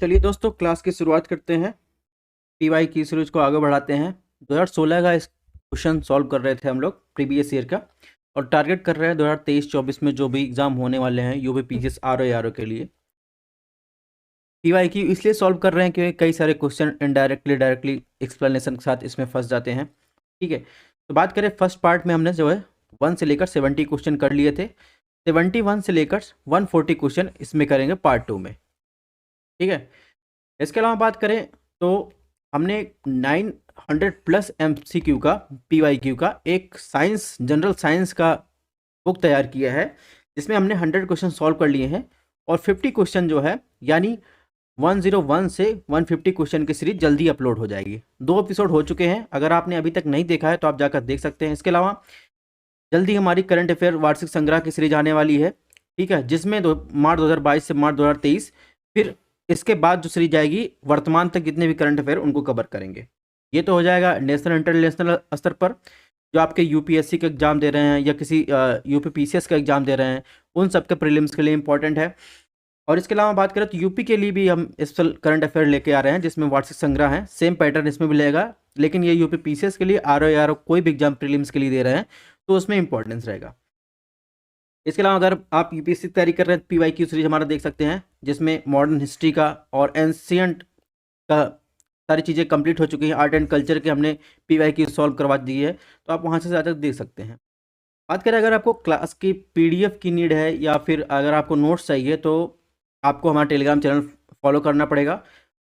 चलिए दोस्तों, क्लास की शुरुआत करते हैं। पीवाई की सीरीज को आगे बढ़ाते हैं। 2016 का इस क्वेश्चन सॉल्व कर रहे थे हम लोग, प्रीवियस ईयर का, और टारगेट कर रहे हैं 2023-24 में जो भी एग्जाम होने वाले हैं यूपी पीसीएस आरओ के लिए। पीवाई की इसलिए सॉल्व कर रहे हैं क्योंकि कई सारे क्वेश्चन इनडायरेक्टली डायरेक्टली एक्सप्लेनेशन के साथ इसमें फंस जाते हैं। ठीक है, तो बात करें फर्स्ट पार्ट में हमने जो है 1 से लेकर 70 क्वेश्चन कर लिए थे। 71 से लेकर 140 क्वेश्चन इसमें करेंगे पार्ट 2 में। ठीक है, इसके अलावा बात करें तो हमने 900 प्लस MCQ का, PYQ का एक साइंस, जनरल साइंस का बुक तैयार किया है जिसमें हमने 100 क्वेश्चन सॉल्व कर लिए हैं और 50 क्वेश्चन जो है यानी 101 से 150 क्वेश्चन की सीरीज जल्दी अपलोड हो जाएगी। 2 एपिसोड हो चुके हैं, अगर आपने अभी तक नहीं देखा है तो आप जाकर देख सकते हैं। इसके अलावा जल्दी हमारी करंट अफेयर वार्षिक संग्रह की सीरीज आने वाली है, ठीक है, जिसमें मार्च 2022 से मार्च 2023, फिर इसके बाद जो सीरीज आएगी वर्तमान तक जितने भी करंट अफेयर उनको कवर करेंगे। ये तो हो जाएगा नेशनल इंटरनेशनल स्तर पर जो आपके यूपीएससी के एग्जाम दे रहे हैं या किसी यूपी पीसीएस का एग्जाम दे रहे हैं, उन सबके प्रीलिम्स के लिए इंपॉर्टेंट है। और इसके अलावा बात करें तो यूपी के लिए भी हम स्पेशल करंट अफेयर लेके आ रहे हैं जिसमें वार्षिक संग्रह है। सेम पैटर्न इसमें भी लेगा, लेकिन ये यूपी पीसीएस के लिए आरओ कोई भी एग्जाम प्रीलिम्स के लिए दे रहे हैं तो उसमें इंपॉर्टेंस रहेगा। इसके अलावा अगर आप यूपीएससी की तैयारी कर रहे हैं तो पीवाईक्यू सीरीज हमारा देख सकते हैं जिसमें मॉडर्न हिस्ट्री का और एंशियंट का सारी चीज़ें कंप्लीट हो चुकी हैं। आर्ट एंड कल्चर के हमने पीवाईक्यू सॉल्व करवा दी है, तो आप वहाँ से ज़्यादा देख सकते हैं। बात करें अगर आपको क्लास की पीडीएफ की नीड है या फिर अगर आपको नोट्स चाहिए तो आपको हमारा टेलीग्राम चैनल फॉलो करना पड़ेगा।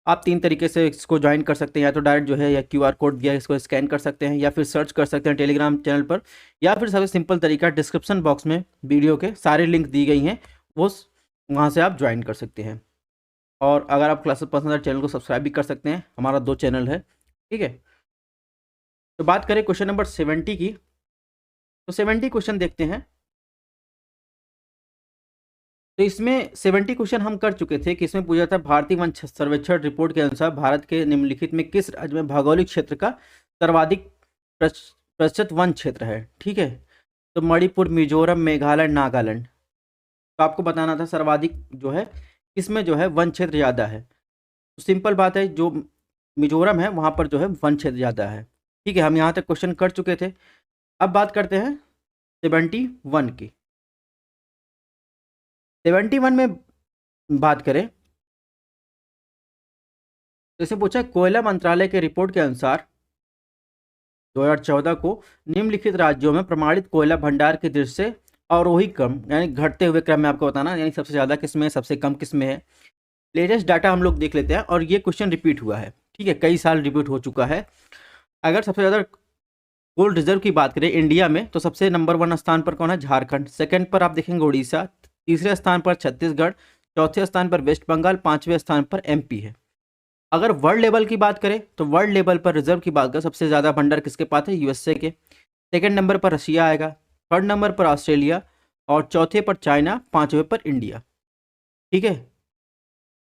आप 3 तरीके से इसको ज्वाइन कर सकते हैं, या तो डायरेक्ट जो है या क्यूआर कोड दिया है इसको स्कैन कर सकते हैं, या फिर सर्च कर सकते हैं टेलीग्राम चैनल पर, या फिर सबसे सिंपल तरीका डिस्क्रिप्शन बॉक्स में वीडियो के सारे लिंक दी गई हैं, वो वहाँ से आप ज्वाइन कर सकते हैं। और अगर आप क्लासेस पसंद है चैनल को सब्सक्राइब भी कर सकते हैं, हमारा 2 चैनल है। ठीक है, तो बात करें क्वेश्चन नंबर 70 की, तो 70 क्वेश्चन देखते हैं। तो इसमें 70 क्वेश्चन हम कर चुके थे कि इसमें पूछा था भारतीय वन सर्वेक्षण रिपोर्ट के अनुसार भारत के निम्नलिखित में किस राज्य में भौगोलिक क्षेत्र का सर्वाधिक प्रतिशत वन क्षेत्र है। ठीक है, तो मणिपुर, मिजोरम, मेघालय, नागालैंड। तो आपको बताना था सर्वाधिक जो है किसमें जो है वन क्षेत्र ज़्यादा है। तो सिंपल बात है, जो मिजोरम है वहाँ पर जो है वन क्षेत्र ज़्यादा है। ठीक है, हम यहाँ तक क्वेश्चन कर चुके थे। अब बात करते हैं 71 की। 71 में बात करें तो इसे पूछा कोयला मंत्रालय के रिपोर्ट के अनुसार 2014 को निम्नलिखित राज्यों में प्रमाणित कोयला भंडार की दृष्टि से अवरोही क्रम यानी घटते हुए क्रम में आपको बताना, यानी सबसे ज़्यादा किस में है, सबसे कम किस में है। लेटेस्ट डाटा हम लोग देख लेते हैं, और ये क्वेश्चन रिपीट हुआ है। ठीक है, कई साल रिपीट हो चुका है। अगर सबसे ज़्यादा गोल्ड रिजर्व की बात करें इंडिया में तो सबसे नंबर 1 स्थान पर कौन है? झारखंड। सेकंड पर आप देखेंगे उड़ीसा, तीसरे स्थान पर छत्तीसगढ़, चौथे स्थान पर वेस्ट बंगाल, 5वें स्थान पर MP है। अगर वर्ल्ड लेवल की बात करें तो वर्ल्ड लेवल पर रिजर्व की बात करें सबसे ज़्यादा भंडार किसके पास है? USA के। सेकंड नंबर पर रशिया आएगा, थर्ड नंबर पर ऑस्ट्रेलिया, और चौथे पर चाइना, 5वें पर इंडिया। ठीक है,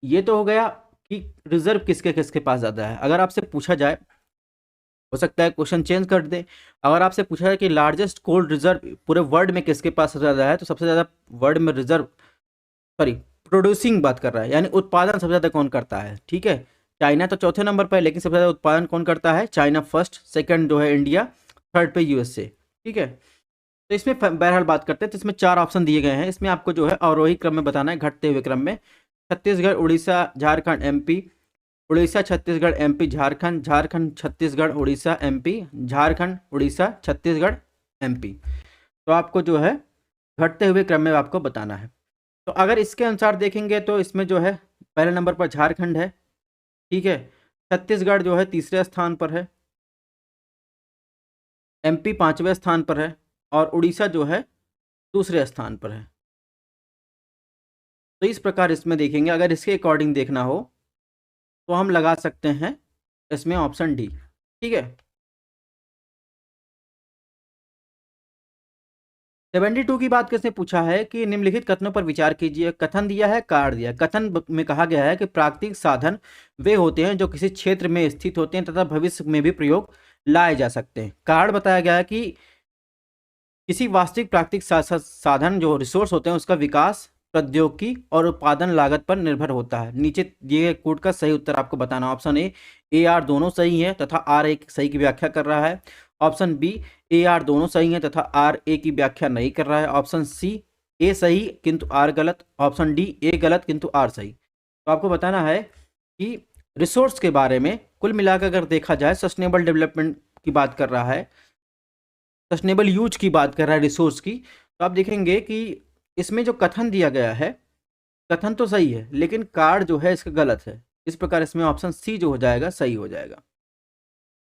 ये तो हो गया कि रिजर्व किसके किसके पास ज़्यादा है। अगर आपसे पूछा जाए, हो सकता है क्वेश्चन चेंज कर दे, अगर आपसे पूछा जाए कि लार्जेस्ट कोल्ड रिजर्व पूरे वर्ल्ड में किसके पास सबसे ज़्यादा है, तो सबसे ज़्यादा वर्ल्ड में रिजर्व, सॉरी प्रोड्यूसिंग बात कर रहा है, यानी उत्पादन सबसे ज़्यादा कौन करता है? ठीक है, चाइना तो चौथे नंबर पर है, लेकिन सबसे ज़्यादा उत्पादन कौन करता है? चाइना फर्स्ट, सेकंड जो है इंडिया, थर्ड पे USA। ठीक है, तो इसमें बहरहाल बात करते हैं, तो इसमें 4 ऑप्शन दिए गए हैं। इसमें आपको जो है अवरोही क्रम में बताना है, घटते हुए क्रम में। Chhattisgarh, Orissa, Jharkhand, MP, Orissa, Chhattisgarh, MP, Jharkhand, Jharkhand, Chhattisgarh, Orissa, MP, Jharkhand, Orissa, Chhattisgarh, MP। तो आपको जो है घटते हुए क्रम में आपको बताना है। तो अगर इसके अनुसार देखेंगे तो इसमें जो है पहले नंबर पर झारखंड है। ठीक है, छत्तीसगढ़ जो है तीसरे स्थान पर है, MP 5वें स्थान पर है, और उड़ीसा जो है दूसरे स्थान पर है। तो इस प्रकार इसमें देखेंगे, अगर इसके अकॉर्डिंग देखना हो तो हम लगा सकते हैं इसमें ऑप्शन डी। ठीक है, 72 की बात किसने पूछा है कि निम्नलिखित कथनों पर विचार कीजिए। कथन दिया है, कार्ड दिया है। कथन में कहा गया है कि प्राकृतिक साधन वे होते हैं जो किसी क्षेत्र में स्थित होते हैं तथा भविष्य में भी प्रयोग लाए जा सकते हैं। कार्ड बताया गया है कि किसी वास्तविक प्राकृतिक साधन जो रिसोर्स होते हैं उसका विकास, प्रौद्योगिकी और उत्पादन लागत पर निर्भर होता है। नीचे दिए गए कोड का सही उत्तर आपको बताना। ऑप्शन ए आर दोनों सही है तथा आर ए सही की व्याख्या कर रहा है। ऑप्शन बी ए आर दोनों सही है तथा आर ए की व्याख्या नहीं कर रहा है। ऑप्शन सी ए सही किंतु आर गलत। ऑप्शन डी ए गलत किंतु आर सही। तो आपको बताना है कि रिसोर्स के बारे में कुल मिलाकर अगर देखा जाए सस्टेनेबल डेवलपमेंट की बात कर रहा है, सस्टेनेबल यूज की बात कर रहा है रिसोर्स की, तो आप देखेंगे कि इसमें जो कथन दिया गया है, कथन तो सही है लेकिन कार्ड जो है इसका गलत है। इस प्रकार इसमें ऑप्शन सी जो हो जाएगा सही हो जाएगा।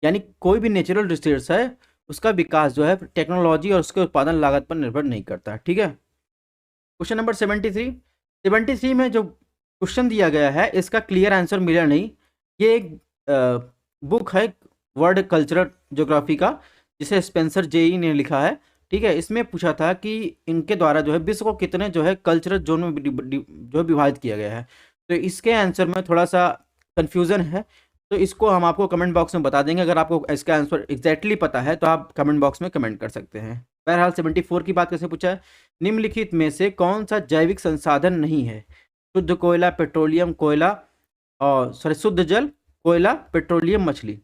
यानी कोई भी नेचुरल रिसोर्स है उसका विकास जो है टेक्नोलॉजी और उसके उत्पादन लागत पर निर्भर नहीं करता। ठीक है। क्वेश्चन नंबर 73 में जो क्वेश्चन दिया गया है इसका क्लियर आंसर मिला नहीं। ये एक बुक है वर्ल्ड कल्चरल ज्योग्राफी का, जिसे स्पेंसर जेई ने लिखा है। ठीक है। इसमें पूछा था कि इनके द्वारा जो है विश्व को कितने जो है कल्चरल जोन में जो विभाजित किया गया है। तो इसके आंसर में थोड़ा सा कन्फ्यूज़न है, तो इसको हम आपको कमेंट बॉक्स में बता देंगे। अगर आपको इसका आंसर एग्जैक्टली पता है तो आप कमेंट बॉक्स में कमेंट कर सकते हैं। बहरहाल 74 की बात कैसे पूछा है, निम्नलिखित में से कौन सा जैविक संसाधन नहीं है? शुद्ध कोयला, पेट्रोलियम, कोयला और शुद्ध जल, कोयला, पेट्रोलियम, मछली।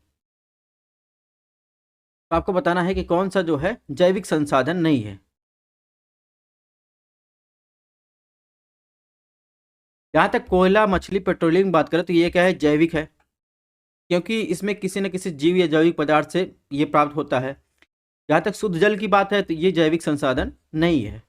तो आपको बताना है कि कौन सा जो है जैविक संसाधन नहीं है। जहाँ तक कोयला, मछली, पेट्रोलियम की बात करें तो ये क्या है, जैविक है, क्योंकि इसमें किसी न किसी जीव या जैविक पदार्थ से ये प्राप्त होता है। जहाँ तक शुद्ध जल की बात है तो ये जैविक संसाधन नहीं है।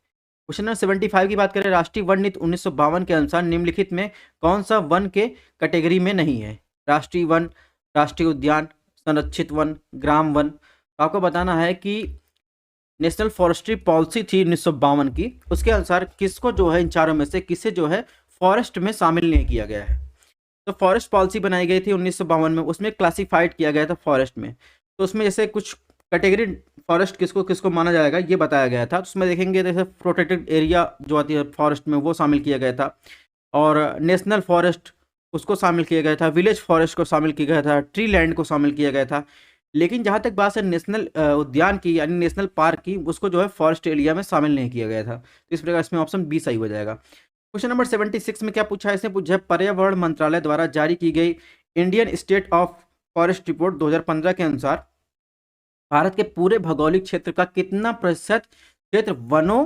क्वेश्चन नंबर 75 की बात करें, राष्ट्रीय वन नीति 1952 के अनुसार निम्नलिखित में कौन सा वन के कैटेगरी में नहीं है? राष्ट्रीय वन, राष्ट्रीय उद्यान, संरक्षित वन, ग्राम वन। तो आपको बताना है कि नेशनल फॉरेस्ट्री पॉलिसी थी 1952 की, उसके अनुसार किसको जो है इन चारों में से किसे जो है फॉरेस्ट में शामिल नहीं किया गया है। तो फॉरेस्ट पॉलिसी बनाई गई थी 1952 में, उसमें क्लासिफाइड किया गया था फॉरेस्ट में। तो उसमें जैसे कुछ कैटेगरी फॉरेस्ट किसको किसको माना जाएगा ये बताया गया था। तो उसमें देखेंगे जैसे प्रोटेक्टेड एरिया जो आती है फॉरेस्ट में वो शामिल किया गया था, और नेशनल फॉरेस्ट उसको शामिल किया गया था, विलेज फॉरेस्ट को शामिल किया गया था, ट्री लैंड को शामिल किया गया था। लेकिन जहाँ तक बात है नेशनल उद्यान की यानी नेशनल पार्क की, उसको जो है फॉरेस्ट एरिया में शामिल नहीं किया गया था। तो इस प्रकार इसमें ऑप्शन बी सही हो जाएगा। क्वेश्चन नंबर 76 में क्या पूछा है, इसने पूछा है पर्यावरण मंत्रालय द्वारा जारी की गई Indian state of forest report 2015 के अनुसार भारत के पूरे भौगोलिक क्षेत्र का कितना प्रतिशत क्षेत्र वनों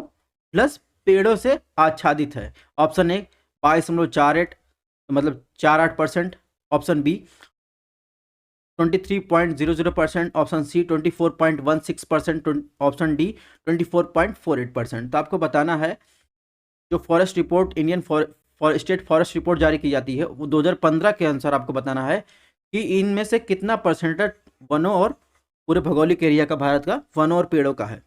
प्लस पेड़ों से आच्छादित है? ऑप्शन ए 22.48 मतलब 48%, option B 23.00%, option C 24.16%, option D 24.48%। तो आपको बताना है जो forest report Indian state forest report जारी की जाती है वो 2015 के अनुसार आपको बताना है कि इनमें से कितना परसेंटेज वनों और पूरे भौगोलिक एरिया का भारत का वनों और पेड़ों का है।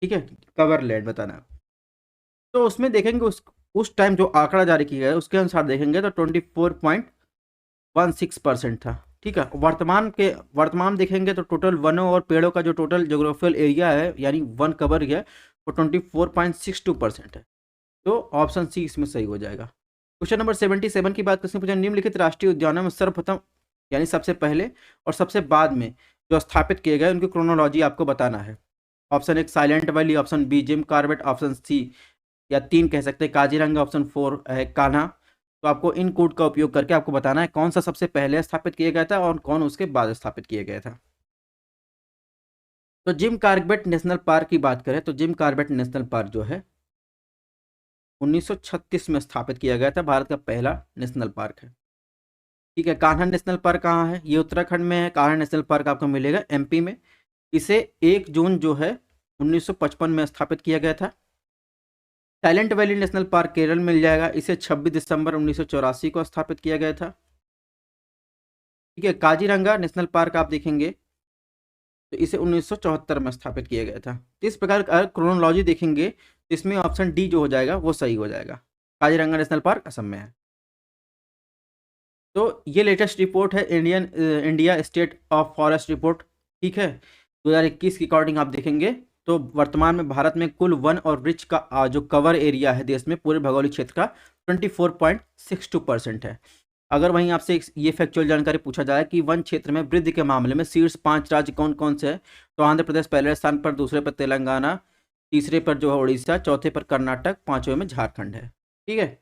ठीक है, कवर लैंड बताना है। तो उसमें देखेंगे उस टाइम जो आंकड़ा जारी किया गया उसके अनुसार देखेंगे तो 24.16% था। ठीक है, वर्तमान देखेंगे तो टोटल वनों और पेड़ों का जो टोटल जोग्राफिकल एरिया है यानी वन कवर है वो 24.62% है। तो ऑप्शन सी इसमें सही हो जाएगा। क्वेश्चन नंबर 77 की बात करते हैं, निम्नलिखित राष्ट्रीय उद्यानों में सर्वप्रथम यानी सबसे पहले और सबसे बाद में जो स्थापित किए गए उनकी क्रोनोलॉजी आपको बताना है। ऑप्शन एक Silent Valley, option B Jim Corbett, option C या 3 कह सकते हैं काजीरंगा, ऑप्शन 4 है कान्हा। तो आपको इन कोड का उपयोग करके आपको बताना है कौन सा सबसे पहले स्थापित किया गया था और कौन उसके बाद स्थापित किया गया था। तो जिम कॉर्बेट नेशनल पार्क की बात करें तो जिम कॉर्बेट नेशनल पार्क जो है 1936 में स्थापित किया गया था, भारत का पहला नेशनल पार्क है। ठीक है, कान्हा नेशनल पार्क कहाँ है? ये उत्तराखंड में है। कान्हा नेशनल पार्क आपको मिलेगा एमपी में। इसे 1 जून जो है 1955 में स्थापित किया गया था। Silent valley national park Kerala में मिल जाएगा, इसे 26 दिसंबर 1984 को स्थापित किया गया था। ठीक है, काजीरंगा नेशनल पार्क आप देखेंगे तो इसे 1974 में स्थापित किया गया था। तो इस प्रकार अगर क्रोनोलॉजी देखेंगे इसमें ऑप्शन डी जो हो जाएगा वो सही हो जाएगा। काजीरंगा नेशनल पार्क असम में है। तो ये लेटेस्ट रिपोर्ट है India state of forest report. ठीक है, 2021 के अकॉर्डिंग आप देखेंगे तो वर्तमान में भारत में कुल वन और वृक्ष का जो कवर एरिया है देश में पूरे भौगोलिक क्षेत्र का 24.62% है। अगर वहीं आपसे ये फैक्चुअल जानकारी पूछा जाए कि वन क्षेत्र में वृद्धि के मामले में शीर्ष 5 राज्य कौन कौन से हैं, तो आंध्र प्रदेश पहले स्थान पर, दूसरे पर तेलंगाना, तीसरे पर जो है उड़ीसा, चौथे पर कर्नाटक, पांचवें में झारखंड है। ठीक है।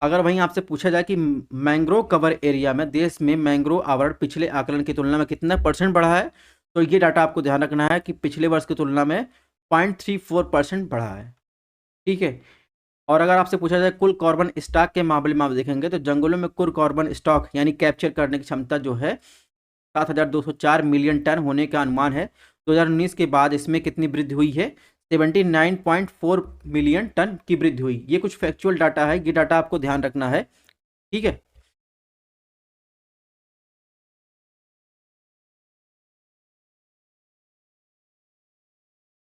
अगर वहीं आपसे पूछा जाए कि मैंग्रोव कवर एरिया में देश में मैंग्रोव आवरण पिछले आकलन की तुलना में कितना % बढ़ा है, तो ये डाटा आपको ध्यान रखना है कि पिछले वर्ष की तुलना में 0.34% बढ़ा है। ठीक है। और अगर आपसे पूछा जाए कुल कार्बन स्टॉक के मामले में आप देखेंगे तो जंगलों में कुल कार्बन स्टॉक यानी कैप्चर करने की क्षमता जो है 7,204 मिलियन टन होने का अनुमान है। 2019 के बाद इसमें कितनी वृद्धि हुई है? 79.4 मिलियन टन की वृद्धि हुई। ये कुछ फैक्चुअल डाटा है, ये डाटा आपको ध्यान रखना है। ठीक है।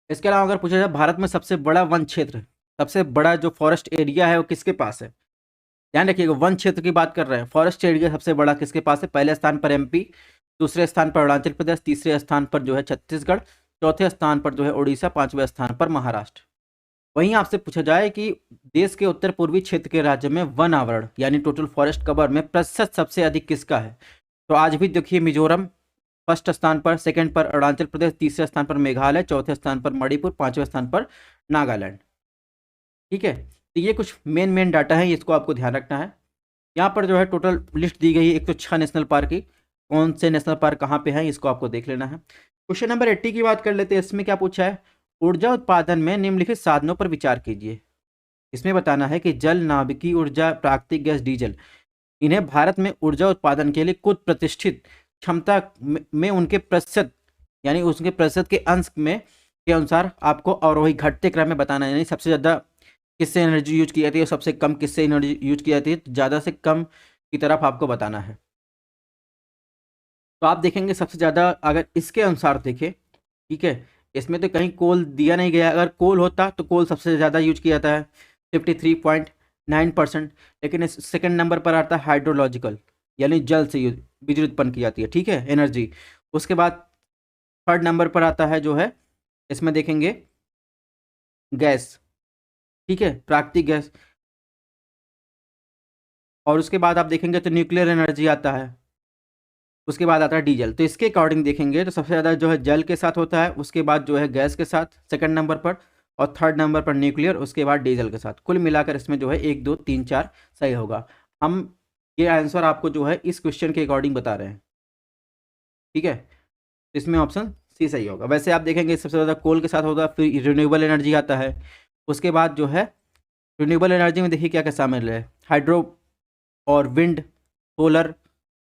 इसके अलावा अगर पूछा जाए भारत में सबसे बड़ा वन क्षेत्र, सबसे बड़ा जो फॉरेस्ट एरिया है वो किसके पास है? ध्यान रखिएगा, वन क्षेत्र की बात कर रहे हैं। फॉरेस्ट एरिया सबसे बड़ा किसके पास है? पहले स्थान पर एमपी, दूसरे स्थान पर अरुणाचल प्रदेश, तीसरे स्थान पर जो है छत्तीसगढ़, चौथे स्थान पर जो है उड़ीसा, पांचवें स्थान पर महाराष्ट्र। वहीं आपसे पूछा जाए कि देश के उत्तर पूर्वी क्षेत्र के राज्य में वन आवरण यानी टोटल फॉरेस्ट कवर में प्रतिशत सबसे अधिक किसका है? तो आज भी देखिए मिजोरम फर्स्ट स्थान पर, सेकंड पर अरुणाचल प्रदेश, तीसरे स्थान पर मेघालय, चौथे स्थान पर मणिपुर, पांचवें स्थान पर नागालैंड। ठीक है। तो ये कुछ मेन डाटा है, इसको आपको ध्यान रखना है। यहाँ पर जो है टोटल लिस्ट दी गई है 106 नेशनल पार्क की। कौन से नेशनल पार्क कहाँ पे है इसको आपको देख लेना है। क्वेश्चन नंबर 80 की बात कर लेते हैं। इसमें क्या पूछा है? ऊर्जा उत्पादन में निम्नलिखित साधनों पर विचार कीजिए। इसमें बताना है कि जल, नाभिकीय ऊर्जा, प्राकृतिक गैस, डीजल, इन्हें भारत में ऊर्जा उत्पादन के लिए कुछ प्रतिष्ठित क्षमता में उनके प्रतिशत यानी उसके प्रतिशत के अंश में के अनुसार आपको अवरोही घटते क्रम में बताना है। यानी सबसे ज़्यादा किससे एनर्जी यूज की जाती है और सबसे कम किससे एनर्जी यूज की जाती है, तो ज़्यादा से कम की तरफ आपको बताना है। तो आप देखेंगे सबसे ज़्यादा अगर इसके अनुसार देखें, ठीक है, इसमें तो कहीं कोल दिया नहीं गया। अगर कोल होता तो कोल सबसे ज़्यादा यूज किया जाता है 53.9%। लेकिन इस सेकंड नंबर पर आता है हाइड्रोलॉजिकल यानी जल से बिजली उत्पन्न की जाती है। ठीक है, एनर्जी। उसके बाद थर्ड नंबर पर आता है जो है, इसमें देखेंगे गैस। ठीक है, प्राकृतिक गैस। और उसके बाद आप देखेंगे तो न्यूक्लियर एनर्जी आता है। उसके बाद आता है डीजल। तो इसके अकॉर्डिंग देखेंगे तो सबसे ज़्यादा जो है जल के साथ होता है, उसके बाद जो है गैस के साथ सेकंड नंबर पर, और थर्ड नंबर पर न्यूक्लियर, उसके बाद डीजल के साथ। कुल मिलाकर इसमें जो है 1, 2, 3, 4 सही होगा। हम ये आंसर आपको जो है इस क्वेश्चन के अकॉर्डिंग बता रहे हैं। ठीक है, इसमें ऑप्शन सी सही होगा। वैसे आप देखेंगे सबसे ज़्यादा कोल के साथ होता है, फिर रिन्यूएबल एनर्जी आता है। उसके बाद जो है रिन्यूएबल एनर्जी में देखिए क्या क्या शामिल है, हाइड्रो और wind, solar,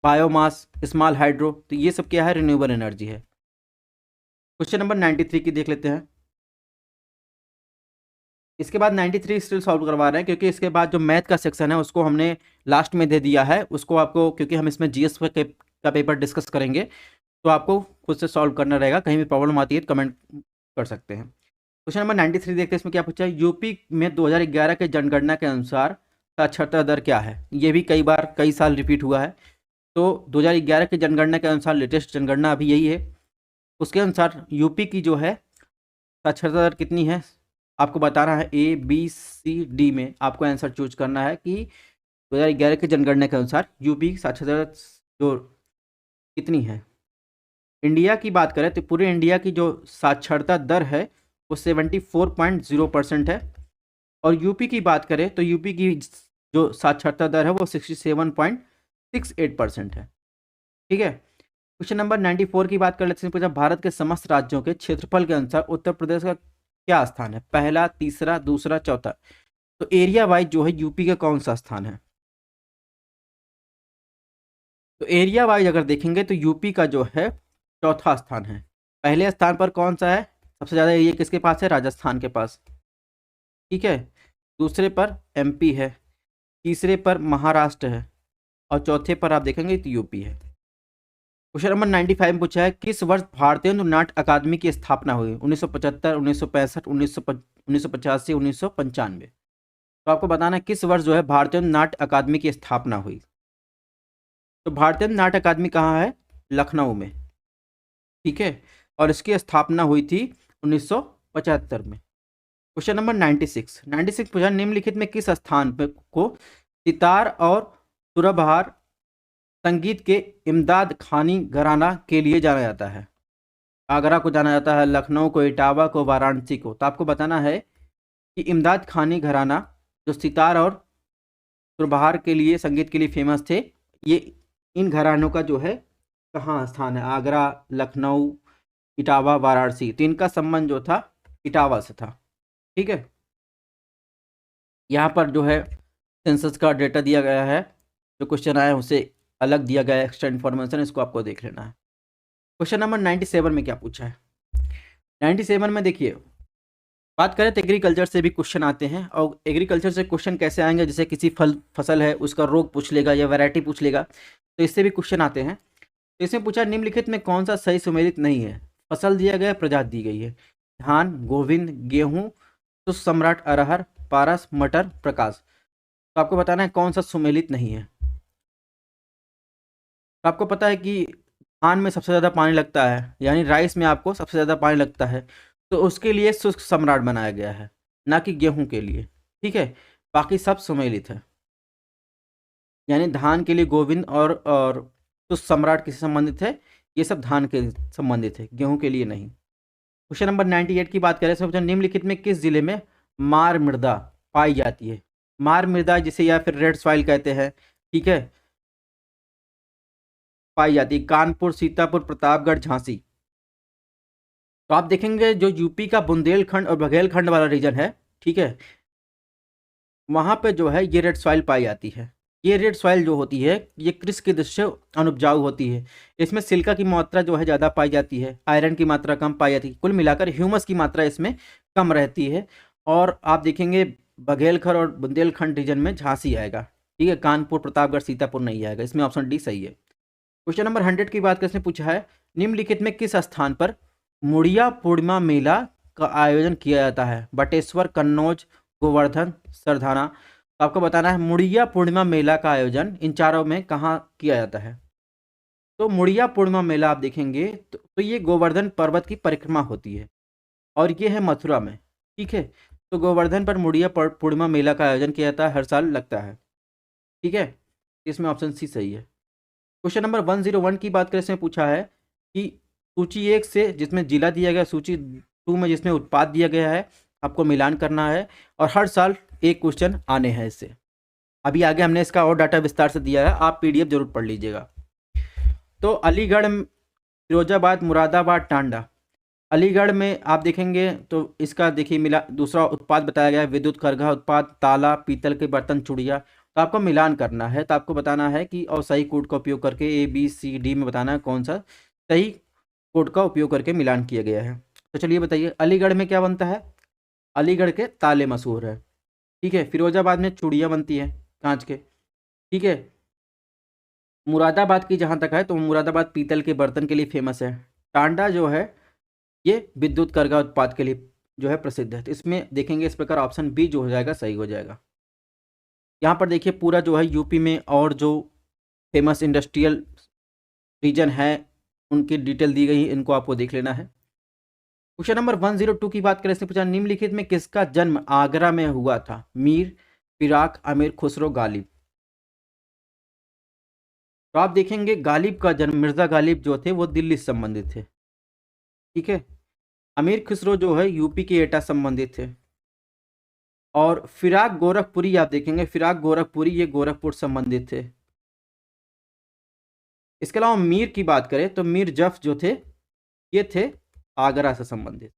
biomass, small hydro. तो ये सब क्या है? रिन्यूएबल एनर्जी है। क्वेश्चन नंबर 93 की देख लेते हैं। इसके बाद 93 स्टिल सॉल्व करवा रहे हैं क्योंकि इसके बाद जो मैथ का सेक्शन है उसको हमने लास्ट में दे दिया है। उसको आपको, क्योंकि हम इसमें जीएस का पेपर डिस्कस करेंगे, तो आपको खुद से सॉल्व करना रहेगा। कहीं भी प्रॉब्लम आती है तो कमेंट कर सकते हैं। क्वेश्चन नंबर 93 देखते हैं। इसमें क्या पूछा है? यूपी में 2011 के जनगणना के अनुसार साक्षरता दर क्या है? ये भी कई साल रिपीट हुआ है। तो 2011 की जनगणना के अनुसार, लेटेस्ट जनगणना अभी यही है, उसके अनुसार यूपी की जो है साक्षरता दर कितनी है आपको बताना है। ए, बी, सी, डी में आपको आंसर चूज करना है कि 2011 की जनगणना के अनुसार यूपी की साक्षरता दर जो कितनी है। इंडिया की बात करें तो पूरे इंडिया की जो साक्षरता दर है वो 74.0% है। और यूपी की बात करें तो यूपी की जो साक्षरता दर है वो 67.68% है। ठीक है। क्वेश्चन नंबर 94 की बात कर लेते हैं। पूछा भारत के समस्त राज्यों के क्षेत्रफल के अनुसार उत्तर प्रदेश का क्या स्थान है? पहला, तीसरा, दूसरा, चौथा। तो एरिया वाइज जो है यूपी का कौन सा स्थान है? तो एरिया वाइज अगर देखेंगे तो यूपी का जो है चौथा स्थान है। पहले स्थान पर कौन सा है? सबसे ज़्यादा एरिया किसके पास है? राजस्थान के पास। ठीक है। दूसरे पर एमपी है, तीसरे पर महाराष्ट्र है, और चौथे पर आप देखेंगे तो यूपी है। क्वेश्चन नंबर 95 में पूछा है किस वर्ष भारतीय नाट्य अकादमी की स्थापना हुई? 1975, 1965, 1985, 1995। तो आपको बताना है किस वर्ष जो है भारतीय नाट्य अकादमी की स्थापना हुई। तो भारतीय नाट्य अकादमी कहाँ है? लखनऊ में। ठीक है। और इसकी स्थापना हुई थी 1975 में। क्वेश्चन नंबर 96 पूछा निम्नलिखित में किस स्थान पे को सितार और सुरबहार संगीत के इमदाद खानी घराना के लिए जाना जाता है? आगरा को जाना जाता है, लखनऊ को, इटावा को, वाराणसी को। तो आपको बताना है कि इमदाद खानी घराना जो सितार और सुरबहार के लिए, संगीत के लिए फेमस थे, ये इन घरानों का जो है कहाँ स्थान है? आगरा, लखनऊ, इटावा, वाराणसी। तो इनका संबंध जो था इटावा से था। ठीक है, यहाँ पर जो है सेंसस का डेटा दिया गया है, जो क्वेश्चन आया है उसे अलग दिया गया है, एक्स्ट्रा इन्फॉर्मेशन, इसको आपको देख लेना है। क्वेश्चन नंबर 97 में क्या पूछा है? 97 में देखिए, बात करें तो एग्रीकल्चर से भी क्वेश्चन आते हैं, और एग्रीकल्चर से क्वेश्चन कैसे आएंगे? जैसे किसी फसल है उसका रोग पूछ लेगा या वैरायटी पूछ लेगा, तो इससे भी क्वेश्चन आते हैं। तो इसमें पूछा निम्नलिखित में कौन सा सही सुमेलित नहीं है? फसल दिया गया, प्रजाति दी गई है। धान, गोविंद, गेहूं, तो सम्राट, अरहर, पारस, मटर, प्रकाश। तो आपको बताना है कौन सा सुमेलित नहीं है। तो आपको पता है कि धान में सबसे ज़्यादा पानी लगता है, यानी राइस में आपको सबसे ज़्यादा पानी लगता है, तो उसके लिए शुष्क सम्राट बनाया गया है, ना कि गेहूं के लिए। ठीक है, बाकी सब सुमेलित है, यानी धान के लिए गोविंद और शुष्क सम्राट किससे संबंधित है? ये सब धान के संबंधित है, गेहूं के लिए नहीं। क्वेश्चन नंबर 98 की बात करें, इसमें निम्नलिखित में किस जिले में मार मृदा पाई जाती है? मार मृदा जिसे या फिर रेड सॉइल कहते हैं, ठीक है, पाई जाती है कानपुर, सीतापुर, प्रतापगढ़, झांसी। तो आप देखेंगे जो यूपी का बुंदेलखंड और बघेलखंड वाला रीजन है, ठीक है, वहां पे जो है ये रेड सॉइल पाई जाती है। ये रेड सॉइल जो होती है ये कृषि की दृष्टि से अनुपजाऊ होती है। इसमें सिलिका की मात्रा जो है ज़्यादा पाई जाती है, आयरन की मात्रा कम पाई जाती है, कुल मिलाकर ह्यूमस की मात्रा इसमें कम रहती है। और आप देखेंगे बघेलखंड और बुंदेलखंड रीजन में झांसी आएगा, ठीक है, कानपुर, प्रतापगढ़, सीतापुर नहीं आएगा। इसमें ऑप्शन डी सही है। क्वेश्चन नंबर 100 की बात करने पूछा है, निम्नलिखित में किस स्थान पर मुड़िया पूर्णिमा मेला का आयोजन किया जाता है? बटेश्वर, कन्नौज, गोवर्धन, सरधाना। तो आपको बताना है मुड़िया पूर्णिमा मेला का आयोजन इन चारों में कहाँ किया जाता है? तो मुड़िया पूर्णिमा मेला आप देखेंगे तो ये गोवर्धन पर्वत की परिक्रमा होती है, और ये है मथुरा में। ठीक है, तो गोवर्धन पर मुड़िया पूर्णिमा मेला का आयोजन किया जाता है, हर साल लगता है। ठीक है, इसमें ऑप्शन सी सही है। क्वेश्चन नंबर 101 की बात करें, इसमें पूछा है कि सूची 1 से जिसमें जिला दिया गया, सूची 2 में जिसमें उत्पाद दिया गया है, आपको मिलान करना है, और हर साल एक क्वेश्चन आने हैं इससे। अभी आगे हमने इसका और डाटा विस्तार से दिया है, आप पीडीएफ जरूर पढ़ लीजिएगा। तो अलीगढ़, फिरोजाबाद, मुरादाबाद, टांडा। अलीगढ़ में आप देखेंगे तो इसका देखिए मिला दूसरा उत्पाद बताया गया है, विद्युत करघा उत्पाद, ताला, पीतल के बर्तन, चूड़िया। तो आपको मिलान करना है, तो आपको बताना है कि और सही कोड का उपयोग करके ABCD में बताना है कौन सा सही कोड का उपयोग करके मिलान किया गया है। तो चलिए बताइए, अलीगढ़ में क्या बनता है? अलीगढ़ के ताले मशहूर है। ठीक है, फिरोजाबाद में चूड़ियाँ बनती है कांच के। ठीक है, मुरादाबाद की जहाँ तक है तो मुरादाबाद पीतल के बर्तन के लिए फेमस है। टांडा जो है ये विद्युत करघा उत्पाद के लिए जो है प्रसिद्ध है। तो इसमें देखेंगे इस प्रकार ऑप्शन बी जो हो जाएगा सही हो जाएगा। यहाँ पर देखिए पूरा जो है यूपी में और जो फेमस इंडस्ट्रियल रीजन है उनकी डिटेल दी गई है, इनको आपको देख लेना है। क्वेश्चन नंबर 102 की बात करें, इसने पूछा निम्नलिखित में किसका जन्म आगरा में हुआ था? मीर, फिराक, अमीर खुसरो, गालिब। तो आप देखेंगे गालिब का जन्म, मिर्जा गालिब जो थे वो दिल्ली से संबंधित थे। ठीक है, अमीर खुसरो जो है यूपी के एटा संबंधित थे, और फिराक गोरखपुरी आप देखेंगे, फिराक गोरखपुरी ये गोरखपुर संबंधित थे। इसके अलावा मीर की बात करें तो मीर जफ जो थे ये थे आगरा से संबंधित।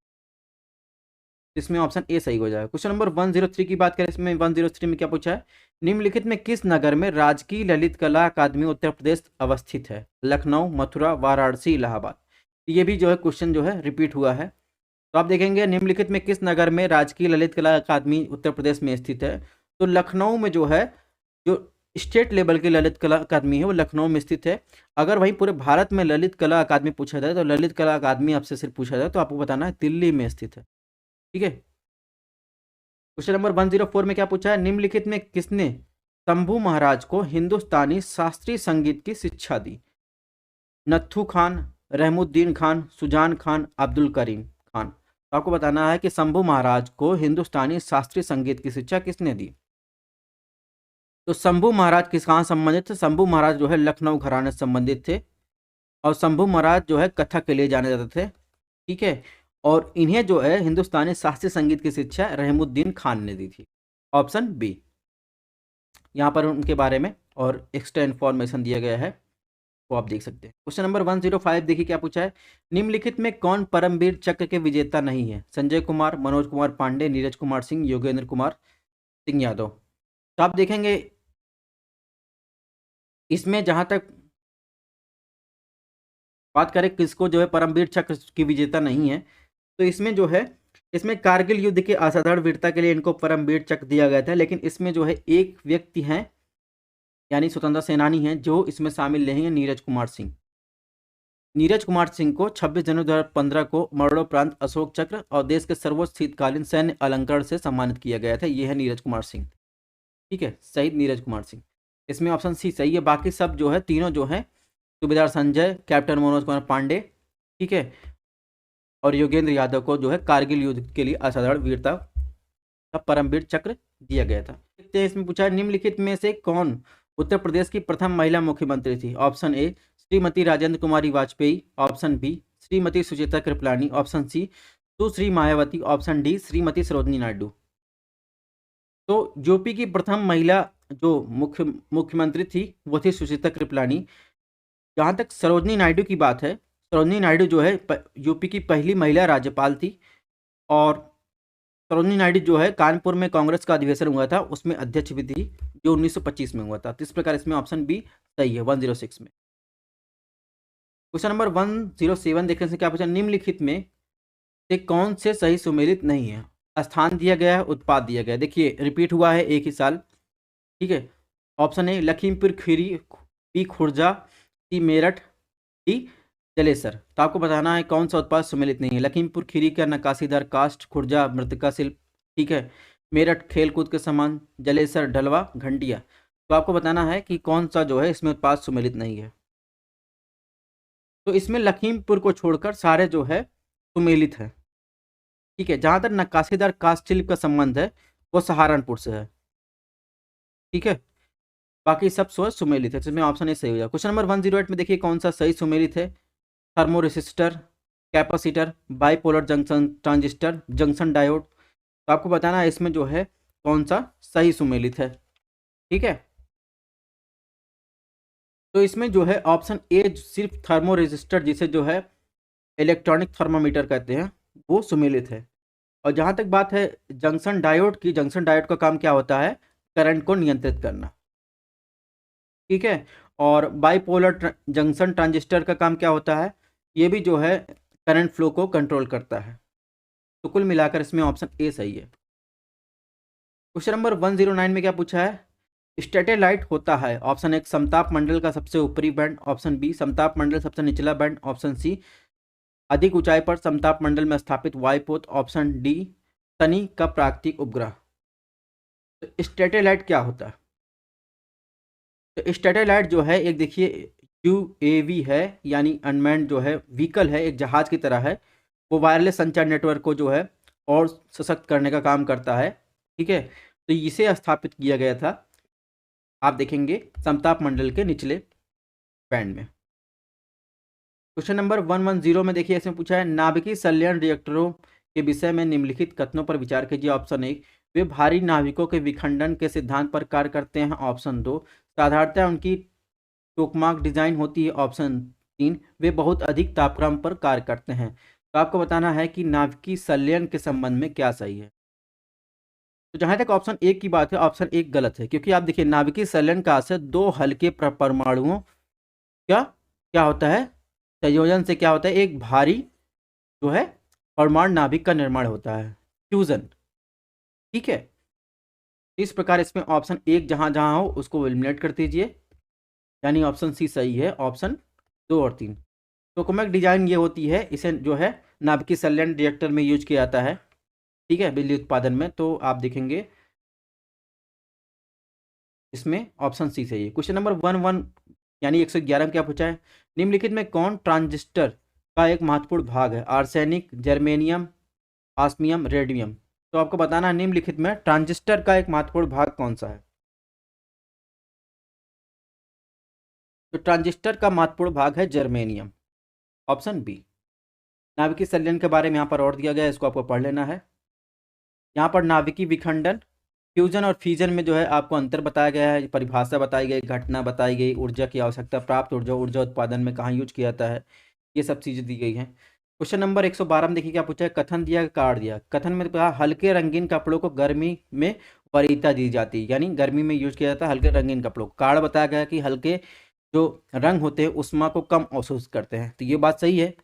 इसमें ऑप्शन ए सही हो जाएगा। क्वेश्चन नंबर 103 की बात करें, इसमें 103 में क्या पूछा है? निम्नलिखित में किस नगर में राजकीय ललित कला अकादमी उत्तर प्रदेश अवस्थित है? लखनऊ, मथुरा, वाराणसी, इलाहाबाद। ये भी जो है क्वेश्चन जो है रिपीट हुआ है। तो आप देखेंगे निम्नलिखित में किस नगर में राजकीय ललित कला अकादमी उत्तर प्रदेश में स्थित है? तो लखनऊ में जो है, जो स्टेट लेवल की ललित कला अकादमी है वो लखनऊ में स्थित है। अगर वहीं पूरे भारत में ललित कला अकादमी पूछा जाए तो ललित कला अकादमी आपसे सिर्फ पूछा जाए तो आपको बताना है दिल्ली में स्थित है। ठीक है, क्वेश्चन नंबर 104 में क्या पूछा है? निम्नलिखित में किसने शंभू महाराज को हिंदुस्तानी शास्त्रीय संगीत की शिक्षा दी? नत्थू खान, रहमुद्दीन खान, सुजान खान, अब्दुल करीम खान। तो आपको बताना है कि शंभू महाराज को हिंदुस्तानी शास्त्रीय संगीत की शिक्षा किसने दी? तो शंभू महाराज किस कहाँ संबंधित थे? शंभू महाराज जो है लखनऊ घराने से संबंधित थे, और शंभू महाराज जो है कथक के लिए जाने जाते थे। ठीक है। और इन्हें जो है हिंदुस्तानी शास्त्रीय संगीत की शिक्षा रहमुद्दीन खान ने दी थी। Option B. यहाँ पर उनके बारे में और एक्स्ट्रा इन्फॉर्मेशन दिया गया है, वो आप देख सकते हैं। क्वेश्चन नंबर 105 देखिए क्या पूछा है। निम्नलिखित में कौन परमवीर चक्र के विजेता नहीं है? संजय कुमार, मनोज कुमार पांडे, नीरज कुमार सिंह, योगेंद्र कुमार सिंह यादव। तो आप देखेंगे इसमें जहां तक बात करें किसको जो है परमवीर चक्र की विजेता नहीं है, तो इसमें जो है इसमें कारगिल युद्ध के असाधारण वीरता के लिए इनको परमवीर चक्र दिया गया था। लेकिन इसमें जो है एक व्यक्ति हैं यानी स्वतंत्रता सेनानी हैं जो इसमें शामिल नहीं है, नीरज कुमार सिंह। नीरज कुमार सिंह को 26 जनवरी 2015 को मरणोपरांत अशोक चक्र और देश के सर्वोच्च शीतकालीन सैन्य अलंकरण से सम्मानित किया गया था। यह है नीरज कुमार सिंह। ठीक है, शहीद नीरज कुमार सिंह। इसमें ऑप्शन सी सही है। बाकी सब जो है तीनों जो है सूबेदार संजय, कैप्टन मनोज कुमार पांडे, ठीक है, और योगेंद्र यादव को जो है कारगिल युद्ध के लिए असाधारण वीरता का परमवीर चक्र दिया गया था। देखते हैं इसमें पूछा है निम्नलिखित में से कौन उत्तर प्रदेश की प्रथम महिला मुख्यमंत्री थी? Option A Shrimati Rajendra Kumari Vajpayee, option B Shrimati Sucheta Kripalani, option C Sushri Mayawati, option D Shrimati Sarojini Naidu. तो यूपी की प्रथम महिला जो मुख्यमंत्री थी वो थी सुचेता कृपलानी। जहाँ तक सरोजिनी नायडू की बात है, सरोजिनी नायडू जो है यूपी की पहली महिला राज्यपाल थी। और सरोजिनी नायडू जो है कानपुर में कांग्रेस का अधिवेशन हुआ था उसमें अध्यक्ष भी थी, जो 1925 में हुआ था। तो इस प्रकार इसमें ऑप्शन बी सही है 106 में। क्वेश्चन नंबर 107 देखने से क्या पूछा, निम्नलिखित में से कौन से सही सुमेलित नहीं है? स्थान दिया गया है, उत्पाद दिया गया है। देखिए रिपीट हुआ है एक ही साल। ठीक है, option A Lakhimpur Kheri, B Khurja, C Meerut, D Jalesar. तो आपको बताना है कौन सा उत्पाद सुमेलित नहीं है। लखीमपुर खीरी का नक्काशीदार कास्ट, खुर्जा मृतिका शिल्प, ठीक है, मेरठ खेलकूद के सामान, जलेसर ढलवा घंटिया। तो आपको बताना है कि कौन सा जो है इसमें उत्पाद सुमेलित नहीं है। तो इसमें लखीमपुर को छोड़कर सारे जो है सुमेलित है। ठीक है, जहां तक नक्काशीदार कास्ट शिल्प का संबंध है वो सहारनपुर से है। ठीक है, बाकी सब सो सुमेलित है, इसमें ऑप्शन ए सही हो जाएगा। क्वेश्चन नंबर 108 में देखिए कौन सा सही सुमेलित है। Thermoresistor, capacitor, bipolar junction transistor, junction diode. तो आपको बताना है इसमें जो है कौन सा सही सुमेलित है। ठीक है, तो इसमें जो है ऑप्शन ए सिर्फ थर्मोरेसिस्टर जिसे जो है इलेक्ट्रॉनिक थर्मामीटर कहते हैं वो सुमेलित है। और जहाँ तक बात है जंक्शन डायोड की, जंक्शन डायोड का काम क्या होता है? करंट को नियंत्रित करना। ठीक है, और बाइपोलर जंक्शन ट्रांजिस्टर का काम क्या होता है? ये भी जो है करंट फ्लो को कंट्रोल करता है। तो कुल मिलाकर इसमें ऑप्शन ए सही है। क्वेश्चन नंबर 109 में क्या पूछा है? स्टेटेलाइट होता है ऑप्शन एक समताप मंडल का सबसे ऊपरी बैंड, ऑप्शन बी समताप मंडल सबसे निचला बैंड, ऑप्शन सी अधिक ऊंचाई पर समताप मंडल में स्थापित वायुपोत, ऑप्शन डी शनि का प्राकृतिक उपग्रह। तो स्टेटेलाइट क्या होता है? तो स्टेटेलाइट जो है एक देखिए यूएवी है, यानी अनमैन्ड जो है व्हीकल है, एक जहाज की तरह है। वो वायरलेस संचार नेटवर्क को जो है और सशक्त करने का काम करता है। ठीक है, तो इसे स्थापित किया गया था, आप देखेंगे समताप मंडल के निचले बैंड में। क्वेश्चन नंबर 110 में देखिए इसमें पूछा है नाभिकीय संलयन रिएक्टरों के विषय में निम्नलिखित कथनों पर विचार कीजिए। ऑप्शन एक वे भारी नाभिकों के विखंडन के सिद्धांत पर कार्य करते हैं, ऑप्शन दो साधारणतः उनकी टोकमाक डिजाइन होती है, ऑप्शन तीन वे बहुत अधिक तापक्रम पर कार्य करते हैं। तो आपको बताना है कि नाभिकीय संलयन के संबंध में क्या सही है। तो जहां तक ऑप्शन एक की बात है, ऑप्शन एक गलत है, क्योंकि आप देखिए नाभिकीय संलयन का आशय दो हल्के परमाणुओं क्या क्या होता है संयोजन से क्या होता है एक भारी जो है परमाणु नाभिक का निर्माण होता है, फ्यूजन। ठीक है, इस प्रकार इसमें ऑप्शन एक जहां जहां हो उसको एलिमिनेट कर दीजिए, यानी ऑप्शन सी सही है। ऑप्शन दो और तीन टोकामेक डिजाइन ये होती है, इसे जो है नाभिकीय संलयन रिएक्टर में यूज किया जाता है। ठीक है, बिजली उत्पादन में। तो आप देखेंगे इसमें ऑप्शन सी सही है। क्वेश्चन नंबर 11 यानी 111 में क्या पूछा है? निम्नलिखित में कौन ट्रांजिस्टर का एक महत्वपूर्ण भाग है? Arsenic, germanium, osmium, radium. तो आपको बताना है निम्नलिखित में ट्रांजिस्टर का एक महत्वपूर्ण भाग कौन सा है। तो ट्रांजिस्टर का महत्वपूर्ण भाग है जर्मेनियम, ऑप्शन बी। नाभिकीय संलयन के बारे में यहाँ पर और दिया गया है, इसको आपको पढ़ लेना है। यहाँ पर नाभिकीय विखंडन, फ्यूजन और फीजन में जो है आपको अंतर बताया गया है, परिभाषा बताई गई, घटना बताई गई, ऊर्जा की आवश्यकता, प्राप्त ऊर्जा, ऊर्जा उत्पादन में कहाँ यूज किया जाता है, ये सब चीज़ें दी गई हैं। क्वेश्चन नंबर 112 में देखिए क्या पूछा है, कथन दिया कार्ड दिया। कथन में कहा हल्के रंगीन कपड़ों को गर्मी में वरीयता दी जाती है, यानी गर्मी में यूज किया जाता है हल्के रंगीन कपड़ों को। कार्ड बताया गया कि हल्के जो रंग होते हैं उष्मा को कम अवशोषित करते हैं, तो ये बात सही है।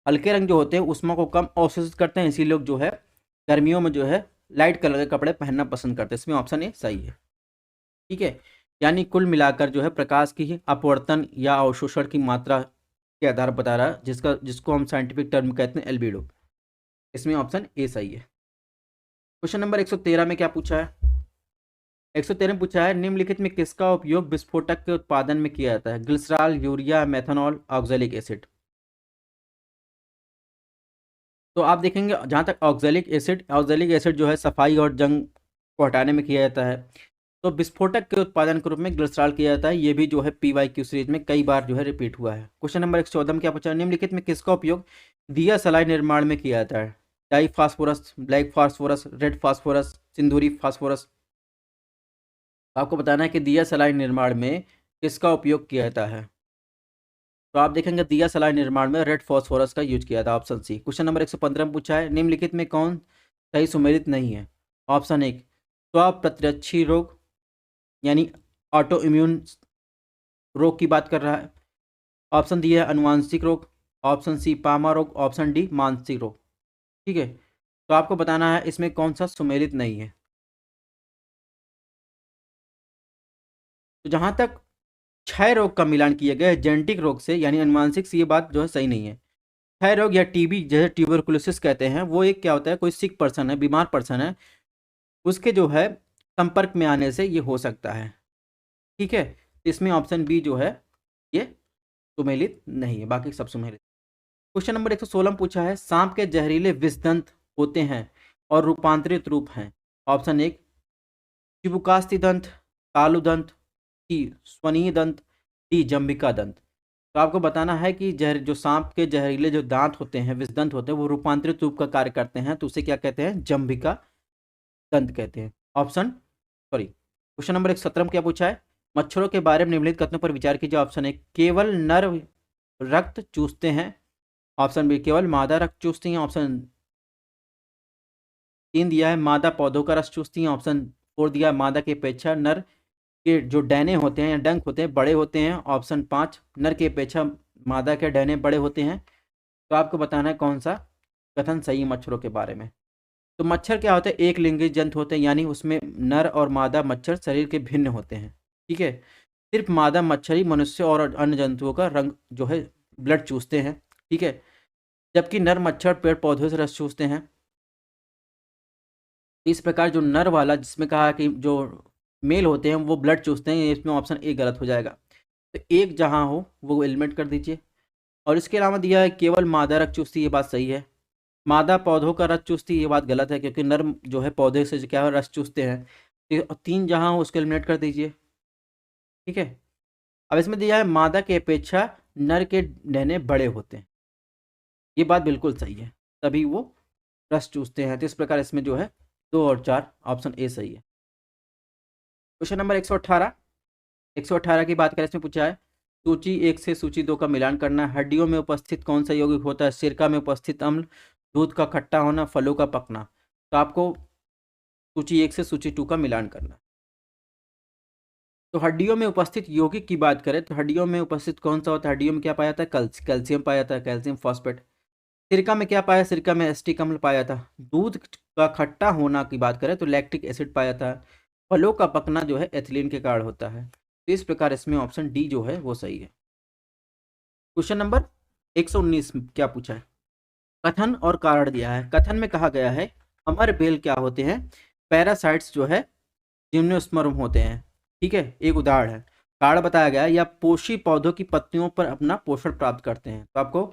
हल्के रंग जो होते हैं उष्मा को कम अवशोषित करते हैं, इसी लोग जो है गर्मियों में जो है लाइट कलर के कपड़े पहनना पसंद करते हैं। इसमें ऑप्शन ए सही है। ठीक है, यानी कुल मिलाकर जो है प्रकाश की अपवर्तन या अवशोषण की मात्रा के आधार बता रहा है, जिसको हम साइंटिफिक टर्म कहते हैं एल्बिडो। इसमें ऑप्शन ए सही है। क्वेश्चन नंबर 113 में क्या पूछा है, 113 में पूछा है निम्नलिखित में किसका उपयोग विस्फोटक के उत्पादन में किया जाता है, glycerol, urea, methanol, oxalic acid. तो आप देखेंगे जहाँ तक ऑक्जेलिक एसिड जो है सफाई और जंग को हटाने में किया जाता है, तो विस्फोटक के उत्पादन के रूप में ग्लिसरॉल किया जाता है। ये भी जो है PYQ सीरीज में कई बार जो है रिपीट हुआ है। क्वेश्चन नंबर 114 में क्या पूछा, निम्नलिखित में किसका उपयोग दिया सलाई निर्माण में किया जाता है, डाई phosphorus, black phosphorus, red phosphorus, सिंदूरी फास्फोरस। आपको बताना है कि दिया सलाई निर्माण में किसका उपयोग किया जाता है। तो आप देखेंगे दिया सलाई निर्माण में रेड फास्फोरस का यूज किया था, ऑप्शन सी। क्वेश्चन नंबर 115 में पूछा है निम्नलिखित में कौन सही सुमेलित नहीं है, ऑप्शन ए स्व प्रतिरक्षी रोग यानी ऑटो इम्यून रोग की बात कर रहा है, ऑप्शन डी है अनुवांशिक रोग, ऑप्शन सी पामा रोग, ऑप्शन डी मानसिक रोग। ठीक है, तो आपको बताना है इसमें कौन सा सुमेलित नहीं है। तो जहाँ तक क्षय रोग का मिलान किया गया है जेनेटिक रोग से यानी अनुवांशिक से, ये बात जो है सही नहीं है। क्षय रोग या टीबी जैसे ट्यूबरकुलोसिस कहते हैं, वो एक क्या होता है, कोई सिक पर्सन है, बीमार पर्सन है, उसके जो है संपर्क में आने से ये हो सकता है। ठीक है, इसमें ऑप्शन बी जो है ये सुमेलित नहीं है, बाकी सब सुमेलित। क्वेश्चन नंबर 116 पूछा है सांप के जहरीले विषदंत होते हैं और रूपांतरित रूप हैं, ऑप्शन एक चिबुकास्ती दंत, तालुदंत, सी स्वनीय दंत, डी जंबिका दंत। तो आपको बताना है कि जो सांप के जहरीले जो दांत होते हैं, विषदंत होते हैं, वो रूपांतरित रूप का कार्य करते हैं, तो उसे क्या कहते हैं, जंबिका दंत कहते हैं। क्वेश्चन नंबर 117 में क्या पूछा है, मच्छरों के बारे में निम्नलिखित कथनों पर विचार कीजिए। ऑप्शन ए केवल नर रक्त चूसते हैं, ऑप्शन बी केवल मादा रक्त चूसती हैं, ऑप्शन 3 दिया है मादा पौधों का रस चूसती हैं, ऑप्शन 4 दिया है मादा की अपेक्षा नर के जो डैने होते हैं या डंक होते हैं बड़े होते हैं, ऑप्शन 5 नर की अपेक्षा मादा के डैने बड़े होते हैं। तो आपको बताना है कौन सा कथन सही है मच्छरों के बारे में। तो मच्छर क्या होते हैं, एक लिंगी जंतु होते हैं, यानी उसमें नर और मादा मच्छर शरीर के भिन्न होते हैं। ठीक है, सिर्फ मादा मच्छर ही मनुष्य और अन्य जंतुओं का रंग जो है ब्लड चूसते हैं। ठीक है, जबकि नर मच्छर पेड़ पौधों से रस चूसते हैं। इस प्रकार जो नर वाला जिसमें कहा कि जो मेल होते हैं वो ब्लड चूसते हैं, इसमें ऑप्शन ए गलत हो जाएगा। तो एक जहाँ हो वो एलिमिनेट कर दीजिए। और इसके अलावा दिया है केवल मादा रक्त चूसती, ये बात सही है। मादा पौधों का रस चूसती, ये बात गलत है, क्योंकि नर जो है पौधे से क्या है रस चूसते हैं। तो 3 जहाँ हो उसको एलिमिनेट कर दीजिए। ठीक है, अब इसमें दिया है मादा की अपेक्षा नर के डहने बड़े होते हैं, ये बात बिल्कुल सही है, तभी वो रस चूसते हैं। तो इस प्रकार इसमें जो है 2 और 4 ऑप्शन ए सही है। क्वेश्चन नंबर 118 की बात करें, इसमें पूछा है सूची 1 से सूची 2 का मिलान करना। हड्डियों में उपस्थित कौन सा यौगिक होता है, सिरका में उपस्थित अम्ल, दूध का खट्टा होना, फलों का पकना। तो आपको सूची 1 से सूची 2 का मिलान करना। तो हड्डियों में उपस्थित यौगिक की बात करें तो हड्डियों में उपस्थित कौन सा होता है, हड्डियों में क्या पाया जाता है, कैल्शियम पाया जाता है, कैल्शियम फॉस्फेट। सिरका में क्या पाया, सिरका में एसिटिक अम्ल पाया था। दूध का खट्टा होना की बात करें तो लैक्टिक एसिड पाया था। फलों का पकना जो है एथिलीन के कारण होता है। तो इस प्रकार इसमें ऑप्शन डी जो है वो सही है। क्वेश्चन नंबर 119 क्या पूछा है, कथन और कारण दिया है। कथन में कहा गया है अमर बेल क्या होते हैं, पैरासाइट्स जो है जिम्नोस्पर्म होते हैं। ठीक है, एक उदाहरण है। कारण बताया गया है या पोषी पौधों की पत्तियों पर अपना पोषण प्राप्त करते हैं। तो आपको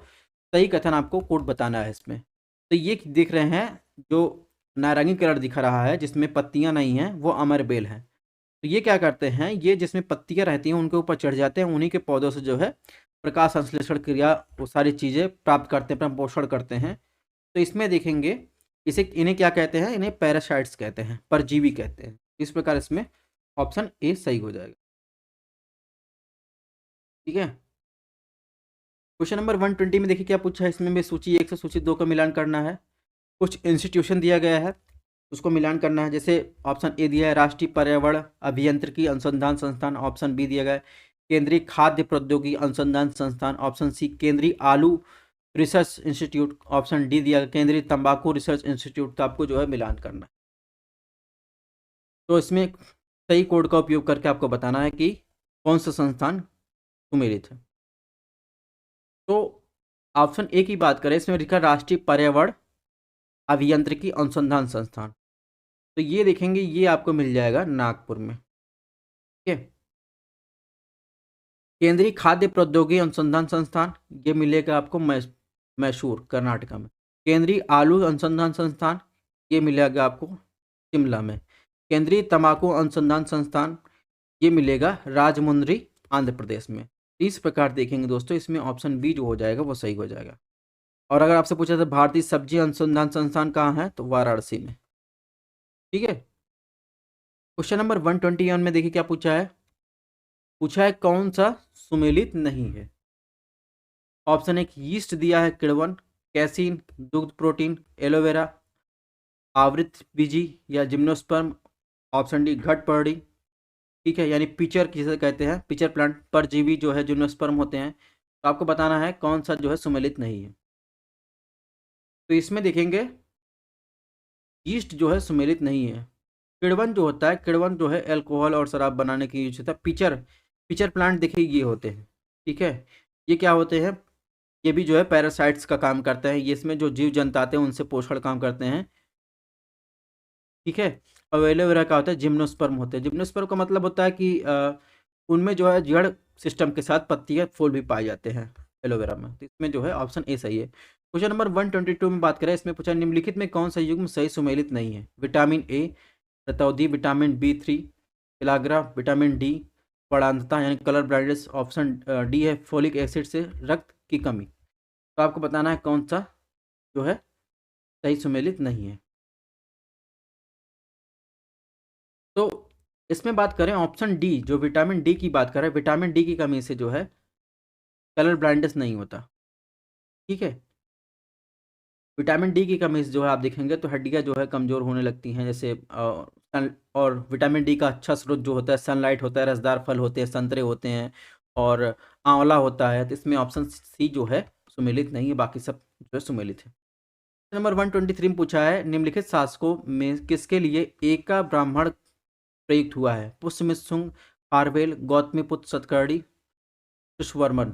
सही कथन आपको कोड बताना है इसमें। तो ये देख रहे हैं जो नारंगी कलर दिख रहा है जिसमें पत्तियां नहीं हैं वो अमर बेल है। तो ये क्या करते हैं, ये जिसमें पत्तियां रहती हैं उनके ऊपर चढ़ जाते हैं, उन्हीं के पौधों से जो है प्रकाश संश्लेषण क्रिया, वो सारी चीज़ें प्राप्त करते हैं, अपना पोषण करते हैं। तो इसमें देखेंगे इसे, इन्हें क्या कहते हैं, इन्हें पैरासाइट्स कहते हैं, परजीवी कहते हैं। इस प्रकार इसमें ऑप्शन ए सही हो जाएगा। ठीक है। क्वेश्चन नंबर 120 में देखिए क्या पूछा है, इसमें भी सूची 1 से सूची 2 का मिलान करना है। कुछ इंस्टीट्यूशन दिया गया है, उसको मिलान करना है। जैसे ऑप्शन ए दिया है राष्ट्रीय पर्यावरण अभियंत्रिकी अनुसंधान संस्थान, ऑप्शन बी दिया गया है केंद्रीय खाद्य प्रौद्योगिकी अनुसंधान संस्थान, ऑप्शन सी केंद्रीय आलू रिसर्च इंस्टीट्यूट, ऑप्शन डी दिया गया केंद्रीय तंबाकू रिसर्च इंस्टीट्यूट। तो आपको जो है मिलान करना है। तो इसमें सही कोड का उपयोग करके आपको बताना है कि कौन सा संस्थान सुमेलित है। तो ऑप्शन ए की बात करें, इसमें लिखा राष्ट्रीय पर्यावरण अभियंत्रिकी अनुसंधान संस्थान। तो ये देखेंगे, ये आपको मिल जाएगा नागपुर में। ठीक है। केंद्रीय खाद्य प्रौद्योगिकी अनुसंधान संस्थान, ये मिलेगा आपको मैसूर कर्नाटका में। केंद्रीय आलू अनुसंधान संस्थान, ये मिलेगा आपको शिमला में। केंद्रीय तंबाकू अनुसंधान संस्थान, ये मिलेगा राजमुंद्री आंध्र प्रदेश में। इस प्रकार देखेंगे दोस्तों, इसमें ऑप्शन बी जो हो जाएगा वो सही हो जाएगा। और अगर आपसे पूछा था भारतीय सब्जी अनुसंधान संस्थान कहाँ है, तो वाराणसी में। ठीक है। क्वेश्चन नंबर 121 में देखिए क्या पूछा है। पूछा है कौन सा सुमेलित नहीं है। ऑप्शन एक यीस्ट दिया है किण्वन, कैसीन, दुग्ध प्रोटीन, एलोवेरा, आवृत बीजी या जिम्नोस्पर्म, ऑप्शन डी घटपर्णी। ठीक है, यानी पिचर किसे कहते हैं, पिचर प्लांट परजीवी जो है जिम्नोस्पर्म होते हैं। तो आपको बताना है कौन सा जो है सुमेलित नहीं है। तो इसमें देखेंगे यीस्ट जो है सुमेलित नहीं है। किण्वन जो होता है, किण्वन जो है अल्कोहल और शराब बनाने की यूज होता है। पिचर, पिचर प्लांट देखिए ये होते हैं। ठीक है। ये क्या होते हैं, ये भी जो है पैरासाइट्स का काम करते हैं। ये इसमें जो जीव जंतु आते हैं उनसे पोषण काम करते हैं। ठीक है। और एलोवेरा का होता है जिम्नोस्पर्म होते हैं। जिम्नोस्पर्म का मतलब होता है कि उनमें जो है जड़ सिस्टम के साथ पत्तियां फूल भी पाए जाते हैं एलोवेरा में। तो इसमें जो है ऑप्शन ए सही है। क्वेश्चन नंबर 122 में बात करें, इसमें पूछा निम्नलिखित में कौन सा युग्म सही सुमेलित नहीं है। विटामिन ए, रतौंधी, विटामिन B3, पेलाग्रा, विटामिन डी, परांतता यानी कलर ब्लाइंडनेस, ऑप्शन डी है फोलिक एसिड से रक्त की कमी। तो आपको बताना है कौन सा जो है सही सुमेलित नहीं है। तो इसमें बात करें ऑप्शन डी, जो विटामिन डी की बात करें, विटामिन डी की कमी से जो है कलर ब्लाइंडनेस नहीं होता। ठीक है। विटामिन डी की कमी से जो है आप देखेंगे तो हड्डियां जो है कमज़ोर होने लगती हैं। जैसे और विटामिन डी का अच्छा स्रोत जो होता है सनलाइट होता है, रसदार फल होते हैं, संतरे होते हैं और आंवला होता है। तो इसमें ऑप्शन सी जो है सुमेलित नहीं है, बाकी सब जो है सुमेलित है। नंबर 123 में पूछा है निम्नलिखित शासकों में किसके लिए एक का ब्राह्मण प्रयुक्त हुआ है। पुष्यमित्र शुंग, खारवेल, गौतमीपुत्र सतकर्णी, कुशवर्मन।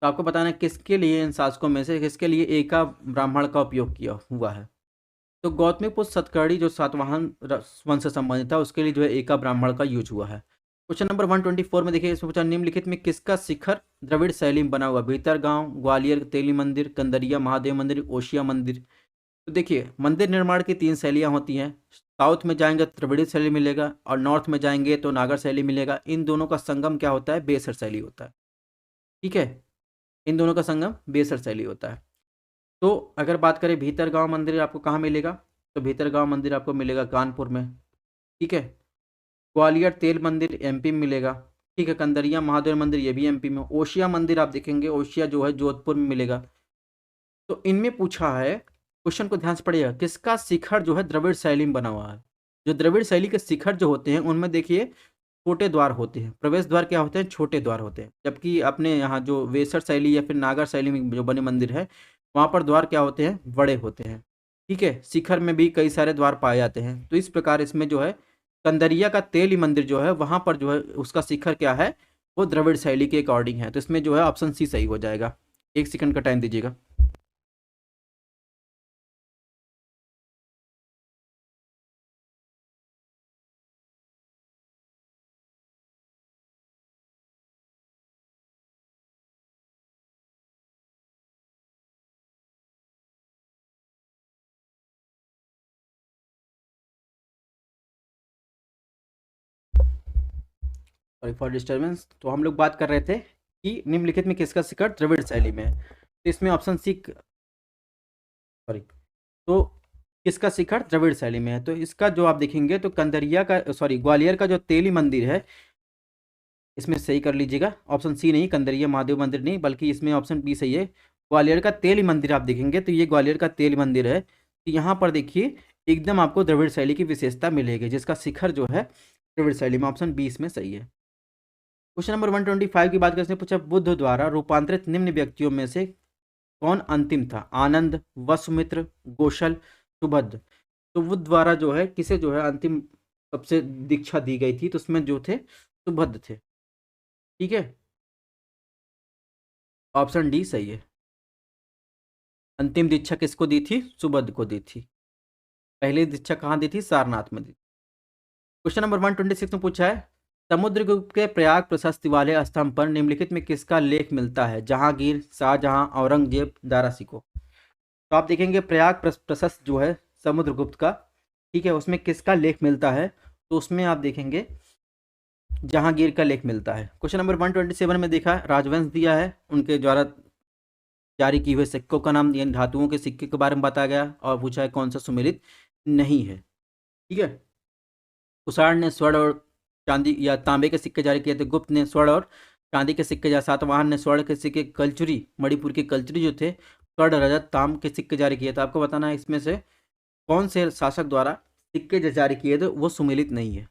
तो आपको बताना है किसके लिए, इन शासकों में से किसके लिए एका ब्राह्मण का उपयोग किया हुआ है। तो गौतमीपुत्र सतकर्णी जो सातवाहन वंश से संबंधित था, उसके लिए जो है एका ब्राह्मण का यूज हुआ है। क्वेश्चन नंबर 124 में देखिए, इसमें पूछा निम्नलिखित में किसका शिखर द्रविड़ शैली में बना हुआ। भीतरगांव, ग्वालियर तेली मंदिर, कंदरिया महादेव मंदिर, ओशिया मंदिर। तो देखिए मंदिर निर्माण की 3 शैलियाँ होती हैं। साउथ में जाएंगे तो द्रविड़ शैली मिलेगा और नॉर्थ में जाएंगे तो नागर शैली मिलेगा। इन दोनों का संगम क्या होता है, बेसर शैली होता है। ठीक है। इन दोनों का संगम बेसर शैली होता है। तो अगर बात करें भीतरगांव मंदिर आपको कहाँ मिलेगा, तो भीतरगांव मंदिर आपको मिलेगा कानपुर में। ठीक है। ग्वालियर तेल मंदिर एमपी में मिलेगा। ठीक है। कंदरिया महादेव मंदिर ये भी एमपी में। ओशिया मंदिर आप देखेंगे, ओशिया जो है जोधपुर में मिलेगा। तो इनमें पूछा है, क्वेश्चन को ध्यान से पढ़िएगा, किसका शिखर जो है द्रविड़ शैली में बना हुआ है। जो द्रविड़ शैली के शिखर जो होते हैं उनमें देखिए छोटे द्वार होते हैं, प्रवेश द्वार क्या होते हैं, छोटे द्वार होते हैं। जबकि अपने यहाँ जो वेसर शैली या फिर नागर शैली में जो बने मंदिर है, वहाँ पर द्वार क्या होते हैं, बड़े होते हैं। ठीक है। शिखर में भी कई सारे द्वार पाए जाते हैं। तो इस प्रकार इसमें जो है कंदरिया का तेली मंदिर जो है वहाँ पर जो है उसका शिखर क्या है, वो द्रविड़ शैली के अकॉर्डिंग है। तो इसमें जो है ऑप्शन सी सही हो जाएगा। 1 सेकंड का टाइम दीजिएगा। Sorry for disturbance. तो हम लोग बात कर रहे थे कि निम्नलिखित में किसका शिखर द्रविड़ शैली में है? तो इसमें ऑप्शन सी, सॉरी, तो किसका शिखर द्रविड़ शैली में है? तो इसका जो आप देखेंगे तो कंदरिया का, सॉरी, ग्वालियर का जो तेली मंदिर है, इसमें सही कर लीजिएगा, ऑप्शन सी नहीं, कंदरिया महादेव मंदिर नहीं, बल्कि इसमें ऑप्शन बी सही है। ग्वालियर का तेली मंदिर आप देखेंगे तो ये ग्वालियर का तेली मंदिर है। तो यहाँ पर देखिए एकदम आपको द्रविड़ शैली की विशेषता मिलेगी, जिसका शिखर जो है द्रविड़ शैली में, ऑप्शन बी इसमें सही है। क्वेश्चन नंबर 125 की बात करते हैं, पूछा बुद्ध द्वारा रूपांतरित निम्न व्यक्तियों में से कौन अंतिम था? आनंद, वसुमित्र, गोशल, सुभद्र। तो बुद्ध द्वारा जो है किसे जो है अंतिम सबसे दीक्षा दी गई थी? तो उसमें जो थे सुभद्र थे। ठीक है, ऑप्शन डी सही है। अंतिम दीक्षा किसको दी थी? सुभद्र को दी थी। पहली दीक्षा कहाँ दी थी? सारनाथ में दी। क्वेश्चन नंबर 126 में पूछा है समुद्रगुप्त के प्रयाग प्रशस्ति वाले स्तंभ पर निम्नलिखित में किसका लेख मिलता है? जहांगीर, शाहजहां, औरंगजेब, दारा शिकोह। तो आप देखेंगे प्रयाग प्रशस्ति जो है समुद्रगुप्त का, ठीक है, उसमें किसका लेख मिलता है? तो उसमें आप देखेंगे जहांगीर का लेख मिलता है। क्वेश्चन नंबर 127 में देखा राजवंश दिया है, उनके द्वारा जारी किए हुए सिक्कों का नाम, यानी धातुओं के सिक्के के बारे में बताया गया, और पूछा है कौन सा सुमेलित नहीं है। ठीक है, कुषाण ने स्वर्ण और चांदी या तांबे के सिक्के जारी किए थे, गुप्त ने स्वर्ण और चांदी के सिक्के, सातवाहन ने स्वर्ण के सिक्के, कलचुरी, मणिपुर के कलचुरी जो थे स्वर्ण, रजत, तांब के सिक्के जारी किए थे। आपको बताना है इसमें से कौन से शासक द्वारा सिक्के जो जारी किए थे वो सुमेलित नहीं है।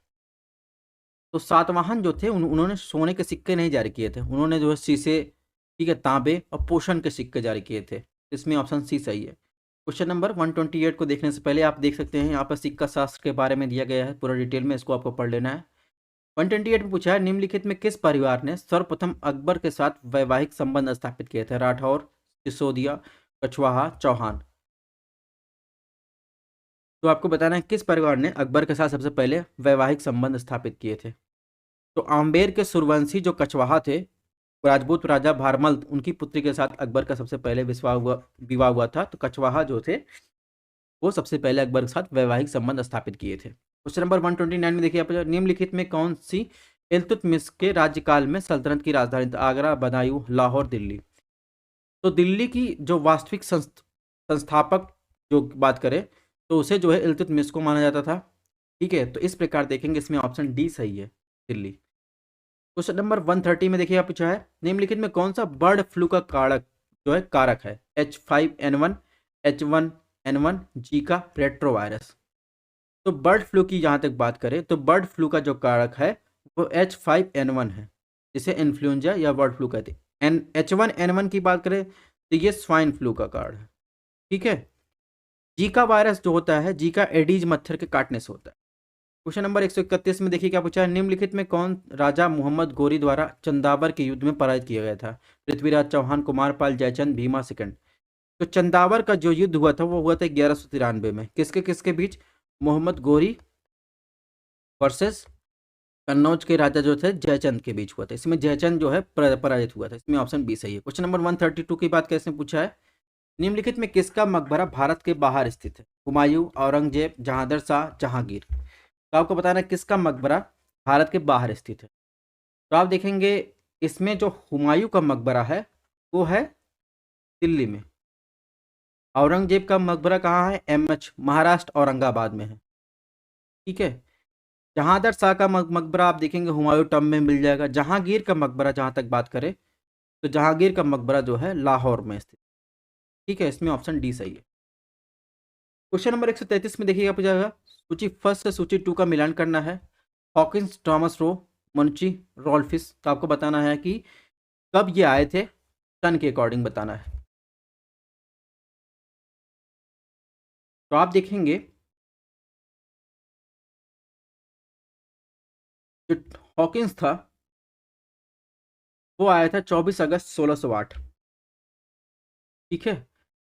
तो सातवाहन जो थे उन्होंने सोने के सिक्के नहीं जारी किए थे, उन्होंने जो है शीशे, ठीक है, तांबे और पोषण के सिक्के जारी किए थे। इसमें ऑप्शन सी सही है। क्वेश्चन नंबर 128 को देखने से पहले आप देख सकते हैं यहाँ पर सिक्का शास्त्र के बारे में दिया गया है पूरा डिटेल में, इसको आपको पढ़ लेना है। 128 में पूछा है निम्नलिखित में किस परिवार ने सर्वप्रथम अकबर के साथ वैवाहिक संबंध स्थापित किए थे? राठौर, सिसोदिया, कछवाहा, चौहान। तो आपको बताना है किस परिवार ने अकबर के साथ सबसे पहले वैवाहिक संबंध स्थापित किए थे? तो आम्बेर के सूर्यवंशी जो कछवाहा थे, राजपूत राजा भारमल उनकी पुत्री के साथ अकबर का सबसे पहले विवाह हुआ था। तो कछवाहा जो थे वो सबसे पहले अकबर के साथ वैवाहिक संबंध स्थापित किए थे। क्वेश्चन नंबर 129 में देखिए आप, निम्नलिखित में कौन सी इल्तुतमिश के राज्यकाल में सल्तनत की राजधानी थी? आगरा, बदायूं, लाहौर, दिल्ली। तो दिल्ली की जो वास्तविक संस्थापक जो बात करें तो उसे जो है इल्तुतमिश को माना जाता था। ठीक है, तो इस प्रकार देखेंगे इसमें ऑप्शन डी सही है, दिल्ली। क्वेश्चन नंबर 130 में देखिए आप, पूछा है निम्नलिखित में कौन सा बर्ड फ्लू का कारक है? H5N1, H1N1, Zika, retrovirus. तो बर्ड फ्लू की जहाँ तक बात करें तो बर्ड फ्लू का जो कारक है वो H5N1 है, जिसे इन्फ्लुएंजा या बर्ड फ्लू कहते हैं। H1N1 की बात करें तो ये स्वाइन फ्लू का कारण है। ठीक है, जीका वायरस जो होता है, जीका एडीज मच्छर के काटने से होता है। क्वेश्चन नंबर 131 में देखिए क्या पूछा है, निम्नलिखित में कौन राजा मोहम्मद गोरी द्वारा चंदावर के युद्ध में पराजित किया गया था? पृथ्वीराज चौहान, कुमारपाल, जयचंद, भीमा सेकंड। तो चंदावर का जो युद्ध हुआ था वो हुआ था 1193 में, किसके किसके बीच? मोहम्मद गोरी वर्सेस कन्नौज के राजा जो थे जयचंद के बीच हुआ था। इसमें जयचंद जो है पराजित हुआ था। इसमें ऑप्शन बी सही है। क्वेश्चन नंबर 132 की बात कैसे पूछा है, निम्नलिखित में किसका मकबरा भारत के बाहर स्थित है? हुमायूं, औरंगजेब, जहांगीर शाह, जहांगीर। तो आपको बताना है किसका मकबरा भारत के बाहर स्थित है। तो आप देखेंगे इसमें जो हुमायूं का मकबरा है वो है दिल्ली में। औरंगजेब का मकबरा कहाँ है? MH, महाराष्ट्र, औरंगाबाद में है। ठीक है, जहांगीर शाह का मकबरा आप देखेंगे हुमायूं टॉम्ब में मिल जाएगा। जहांगीर का मकबरा जहां तक बात करें तो जहांगीर का मकबरा जो है लाहौर में स्थित। ठीक है, इसमें ऑप्शन डी सही है। क्वेश्चन नंबर 133 में देखिएगा पूछा जाएगा सूची फर्स्ट से सूची 2 का मिलान करना है। Hawkins, Thomas Roe, Munshi, Ralph Fitch. तो आपको बताना है कि कब ये आए थे, सन के अकॉर्डिंग बताना है। तो आप देखेंगे जो हॉकिंस था वो आया था 24 अगस्त 1608। ठीक है,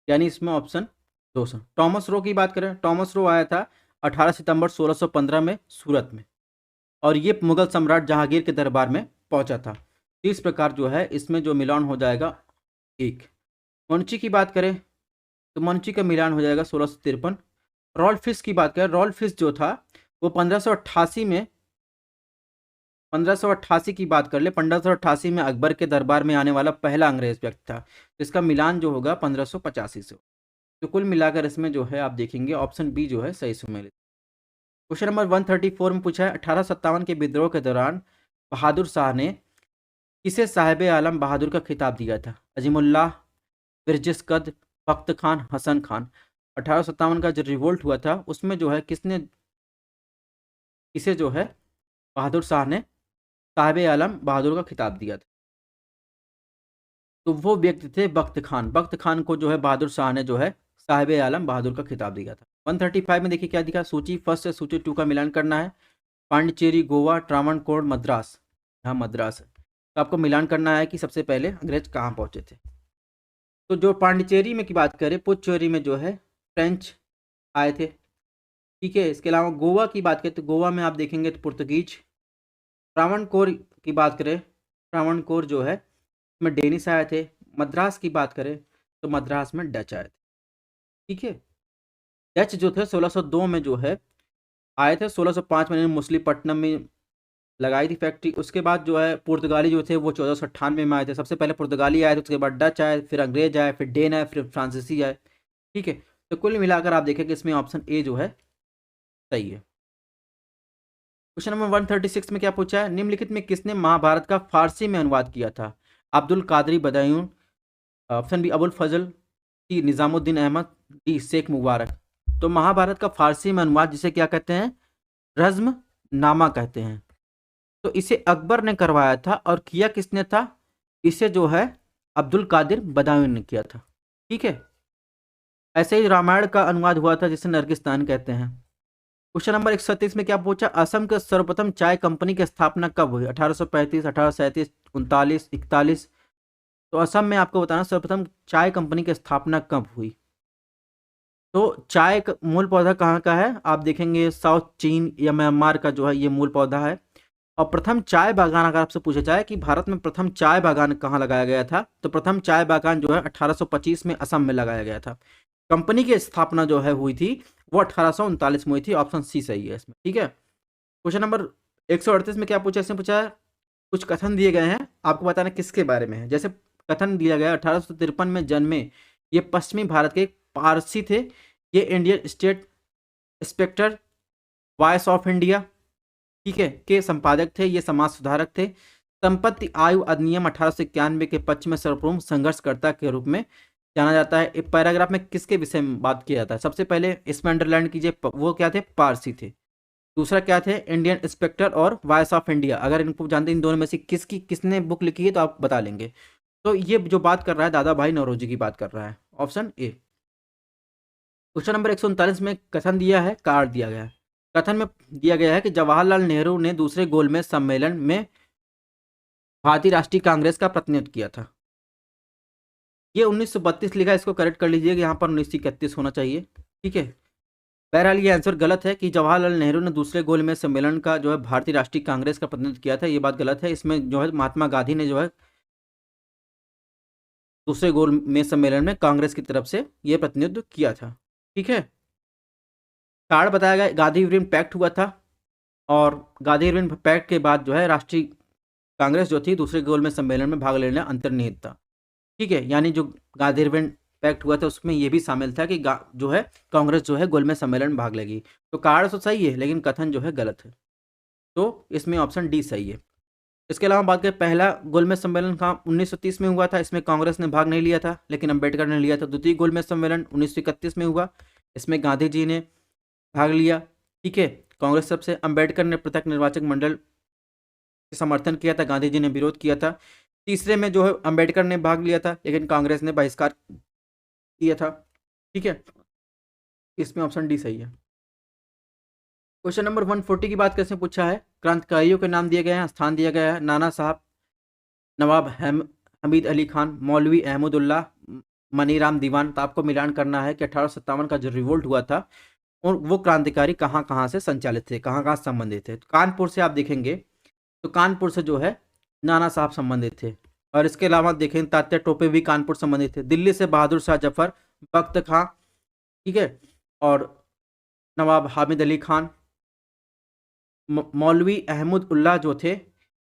यानी इसमें ऑप्शन 2 टॉमस रो की बात करें, टॉमस रो आया था 18 सितंबर 1615 में सूरत में, और ये मुगल सम्राट जहांगीर के दरबार में पहुंचा था। इस प्रकार जो है इसमें जो मिलान हो जाएगा 1। मुंशी की बात करें तो मुंशी का मिलान हो जाएगा 1653। रॉल्फिस की बात करें, रॉल्फिस जो था वो 1588 में 1588 की बात कर ले, 1588 में अकबर के दरबार में आने वाला पहला अंग्रेज व्यक्ति था। इसका मिलान जो होगा 1585 से। तो कुल मिलाकर इसमें जो है आप देखेंगे ऑप्शन बी जो है सही सुमेलित। क्वेश्चन नंबर 134 में पूछा है 1857 के विद्रोह के दौरान बहादुर शाह ने किसे साहिब आलम बहादुर का खिताब दिया था? अजीमुल्लाह, बिरजिस कद, बख्त खान, हसन खान। 1857 का जो रिवोल्ट हुआ था उसमें जो है किसने इसे जो है बहादुर शाह ने साहिब आलम बहादुर का खिताब दिया था? तो वो व्यक्ति थे बख्त खान। बख्त खान को जो है बहादुर शाह ने जो है साहिब आलम बहादुर का खिताब दिया था। 135 में देखिए क्या दिखा, सूची फर्स्ट से सूची 2 का मिलान करना है। पांडिचेरी, गोवा, ट्रावणकोर, मद्रास। यहाँ मद्रास है, तो आपको मिलान करना है कि सबसे पहले अंग्रेज कहाँ पहुंचे थे। तो जो पांडिचेरी में की बात करें, पुडुचेरी में जो है फ्रेंच आए थे। ठीक है, इसके अलावा गोवा की बात करें तो गोवा में आप देखेंगे तो पुर्तगीज। ट्रावणकोर की बात करें, ट्रावणकोर जो है में डेनिस आए थे। मद्रास की बात करें तो मद्रास में डच आए थे। ठीक है, डच जो थे 1602 में जो है आए थे। 1605 में मछलीपट्टनम में लगाई थी फैक्ट्री। उसके बाद जो है पुर्तगाली जो थे वो 1498 में आए थे। सबसे पहले पुर्तगाली आए थे, उसके बाद डच आए, फिर अंग्रेज आए, फिर डेन आए, फिर फ्रांसीसी आए। ठीक है, तो कुल मिलाकर आप देखें कि इसमें ऑप्शन ए जो है सही है। क्वेश्चन नंबर 136 में क्या पूछा है, निम्नलिखित में किसने महाभारत का फारसी में अनुवाद किया था? अब्दुल कादरी बदायून, ऑप्शन बी अबुल फजल, सी निजामुद्दीन अहमद, डी शेख मुबारक। तो महाभारत का फारसी में अनुवाद जिसे क्या कहते हैं, रज्म नामा कहते हैं। तो इसे अकबर ने करवाया था और किया किसने था, इसे जो है अब्दुल कादिर बदायून ने किया था। ठीक है, ऐसे ही रामायण का अनुवाद हुआ था जिसे नरगिस्तान कहते हैं। क्वेश्चन नंबर 137 में क्या पूछा, असम के सर्वप्रथम चाय कंपनी की स्थापना कब हुई? 1835, 1837, 39, 41। तो असम में आपको बताना सर्वप्रथम चाय कंपनी की स्थापना कब हुई। तो चाय का मूल पौधा कहाँ का है, आप देखेंगे साउथ चीन या म्यांमार का जो है ये मूल पौधा है। और प्रथम चाय बागान अगर आपसे पूछा जाए कि भारत में प्रथम चाय बागान कहाँ लगाया गया था, तो प्रथम चाय बागान जो है 1825 में असम में लगाया गया था। कंपनी की स्थापना जो है हुई थी वो 1839 में हुई थी। ऑप्शन सी सही है इसमें। ठीक है, क्वेश्चन नंबर 138 में क्या पूछा, इसने पूछा है कुछ कथन दिए गए हैं, आपको बताना किसके बारे में है। जैसे कथन दिया गया 1853 में जन्मे ये पश्चिमी भारत के पारसी थे, ये Indian state inspector, voice of India, ठीक है, के संपादक थे, ये समाज सुधारक थे। संपत्ति आयु अधिनियम 1891 के पक्ष में सर्वप्रमुख संघर्षकर्ता के रूप में जाना जाता है। एक पैराग्राफ में किसके विषय में बात किया जाता है, सबसे पहले इसमें अंडरलाइन कीजिए, वो क्या थे, पारसी थे। दूसरा क्या थे, इंडियन इंस्पेक्टर और वॉइस ऑफ इंडिया। अगर इनको जानते इन दोनों में से किसने बुक लिखी है तो आप बता लेंगे। तो ये जो बात कर रहा है दादा भाई नौरोजी की बात कर रहा है, ऑप्शन ए। क्वेश्चन नंबर 139 में कथन दिया है, कार्ड दिया गया है। कथन में दिया गया है कि जवाहरलाल नेहरू ने दूसरे गोलमेज सम्मेलन में भारतीय राष्ट्रीय कांग्रेस का प्रतिनिधित्व किया था। ये 1932 लिखा है, इसको करेक्ट कर लीजिएगा, यहाँ पर 1931 होना चाहिए। ठीक है, बहरहाल ये आंसर गलत है कि जवाहरलाल नेहरू ने दूसरे गोलमेज सम्मेलन का जो है भारतीय राष्ट्रीय कांग्रेस का प्रतिनिधित्व किया था, ये बात गलत है। इसमें जो है महात्मा गांधी ने जो है दूसरे गोलमेज सम्मेलन में कांग्रेस की तरफ से ये प्रतिनिधित्व किया था। ठीक है, कार्ड बताया गया, गांधी इरविन पैक्ट हुआ था और गांधी इरविन पैक्ट के बाद जो है राष्ट्रीय कांग्रेस जो थी दूसरे गोलमेज सम्मेलन में भाग लेना अंतर्निहित था। ठीक है, यानी जो गांधी इरविन पैक्ट हुआ था उसमें ये भी शामिल था कि जो है कांग्रेस जो है गोलमेज सम्मेलन में भाग लेगी। तो कार्ड तो सही है लेकिन कथन जो है गलत है, तो इसमें ऑप्शन डी सही है। इसके अलावा बात करें, पहला गोलमेज सम्मेलन का 1930 में हुआ था, इसमें कांग्रेस ने भाग नहीं लिया था लेकिन अम्बेडकर ने लिया था। द्वितीय गोलमेज सम्मेलन 1931 में हुआ, इसमें गांधी जी ने भाग लिया। ठीक है, कांग्रेस सबसे, अम्बेडकर ने पृथक निर्वाचक मंडल समर्थन किया था, गांधी जी ने विरोध किया था। तीसरे में जो है अंबेडकर ने भाग लिया था लेकिन कांग्रेस ने बहिष्कार किया था। ठीक है, इसमें ऑप्शन डी सही है। क्वेश्चन नंबर 140 की बात कैसे पूछा है, क्रांतिकारियों के नाम दिए गए हैं, स्थान दिया गया है, नाना साहब, नवाब हमीद अली खान, मौलवी अहमदुल्ला, मनीराम दीवान। तो आपको मिलान करना है कि 1857 का जो रिवोल्ट हुआ था और वो क्रांतिकारी कहाँ कहाँ से संचालित थे, कहाँ कहाँ संबंधित थे। तो कानपुर से आप देखेंगे तो कानपुर से जो है नाना साहब संबंधित थे, और इसके अलावा देखें तात्या टोपे भी कानपुर संबंधित थे। दिल्ली से बहादुर शाह जफर, बख्त खां, ठीक है, और नवाब हामिद अली खान, मौलवी अहमद उल्लाह जो थे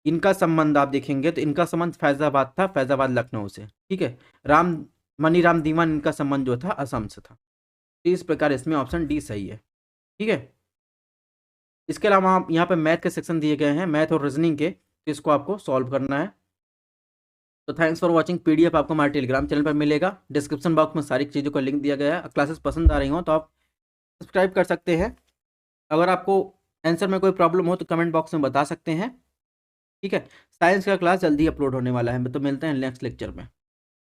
इनका संबंध आप देखेंगे तो इनका संबंध फैजाबाद था, फैजाबाद लखनऊ से, ठीक है। मनीराम दीवान इनका संबंध जो था असम से था। तो इस प्रकार इसमें ऑप्शन डी सही है, ठीक है। इसके अलावा आप यहाँ पे मैथ के सेक्शन दिए गए हैं, मैथ और रीजनिंग के, तो इसको आपको सॉल्व करना है। तो थैंक्स फॉर वाचिंग। पीडीएफ आपको हमारे टेलीग्राम चैनल पर मिलेगा, डिस्क्रिप्शन बॉक्स में सारी चीज़ों का लिंक दिया गया है। क्लासेस पसंद आ रही हो तो आप सब्सक्राइब कर सकते हैं। अगर आपको आंसर में कोई प्रॉब्लम हो तो कमेंट बॉक्स में बता सकते हैं, ठीक है। साइंस का क्लास जल्दी अपलोड होने वाला है, तो मिलते हैं नेक्स्ट लेक्चर में।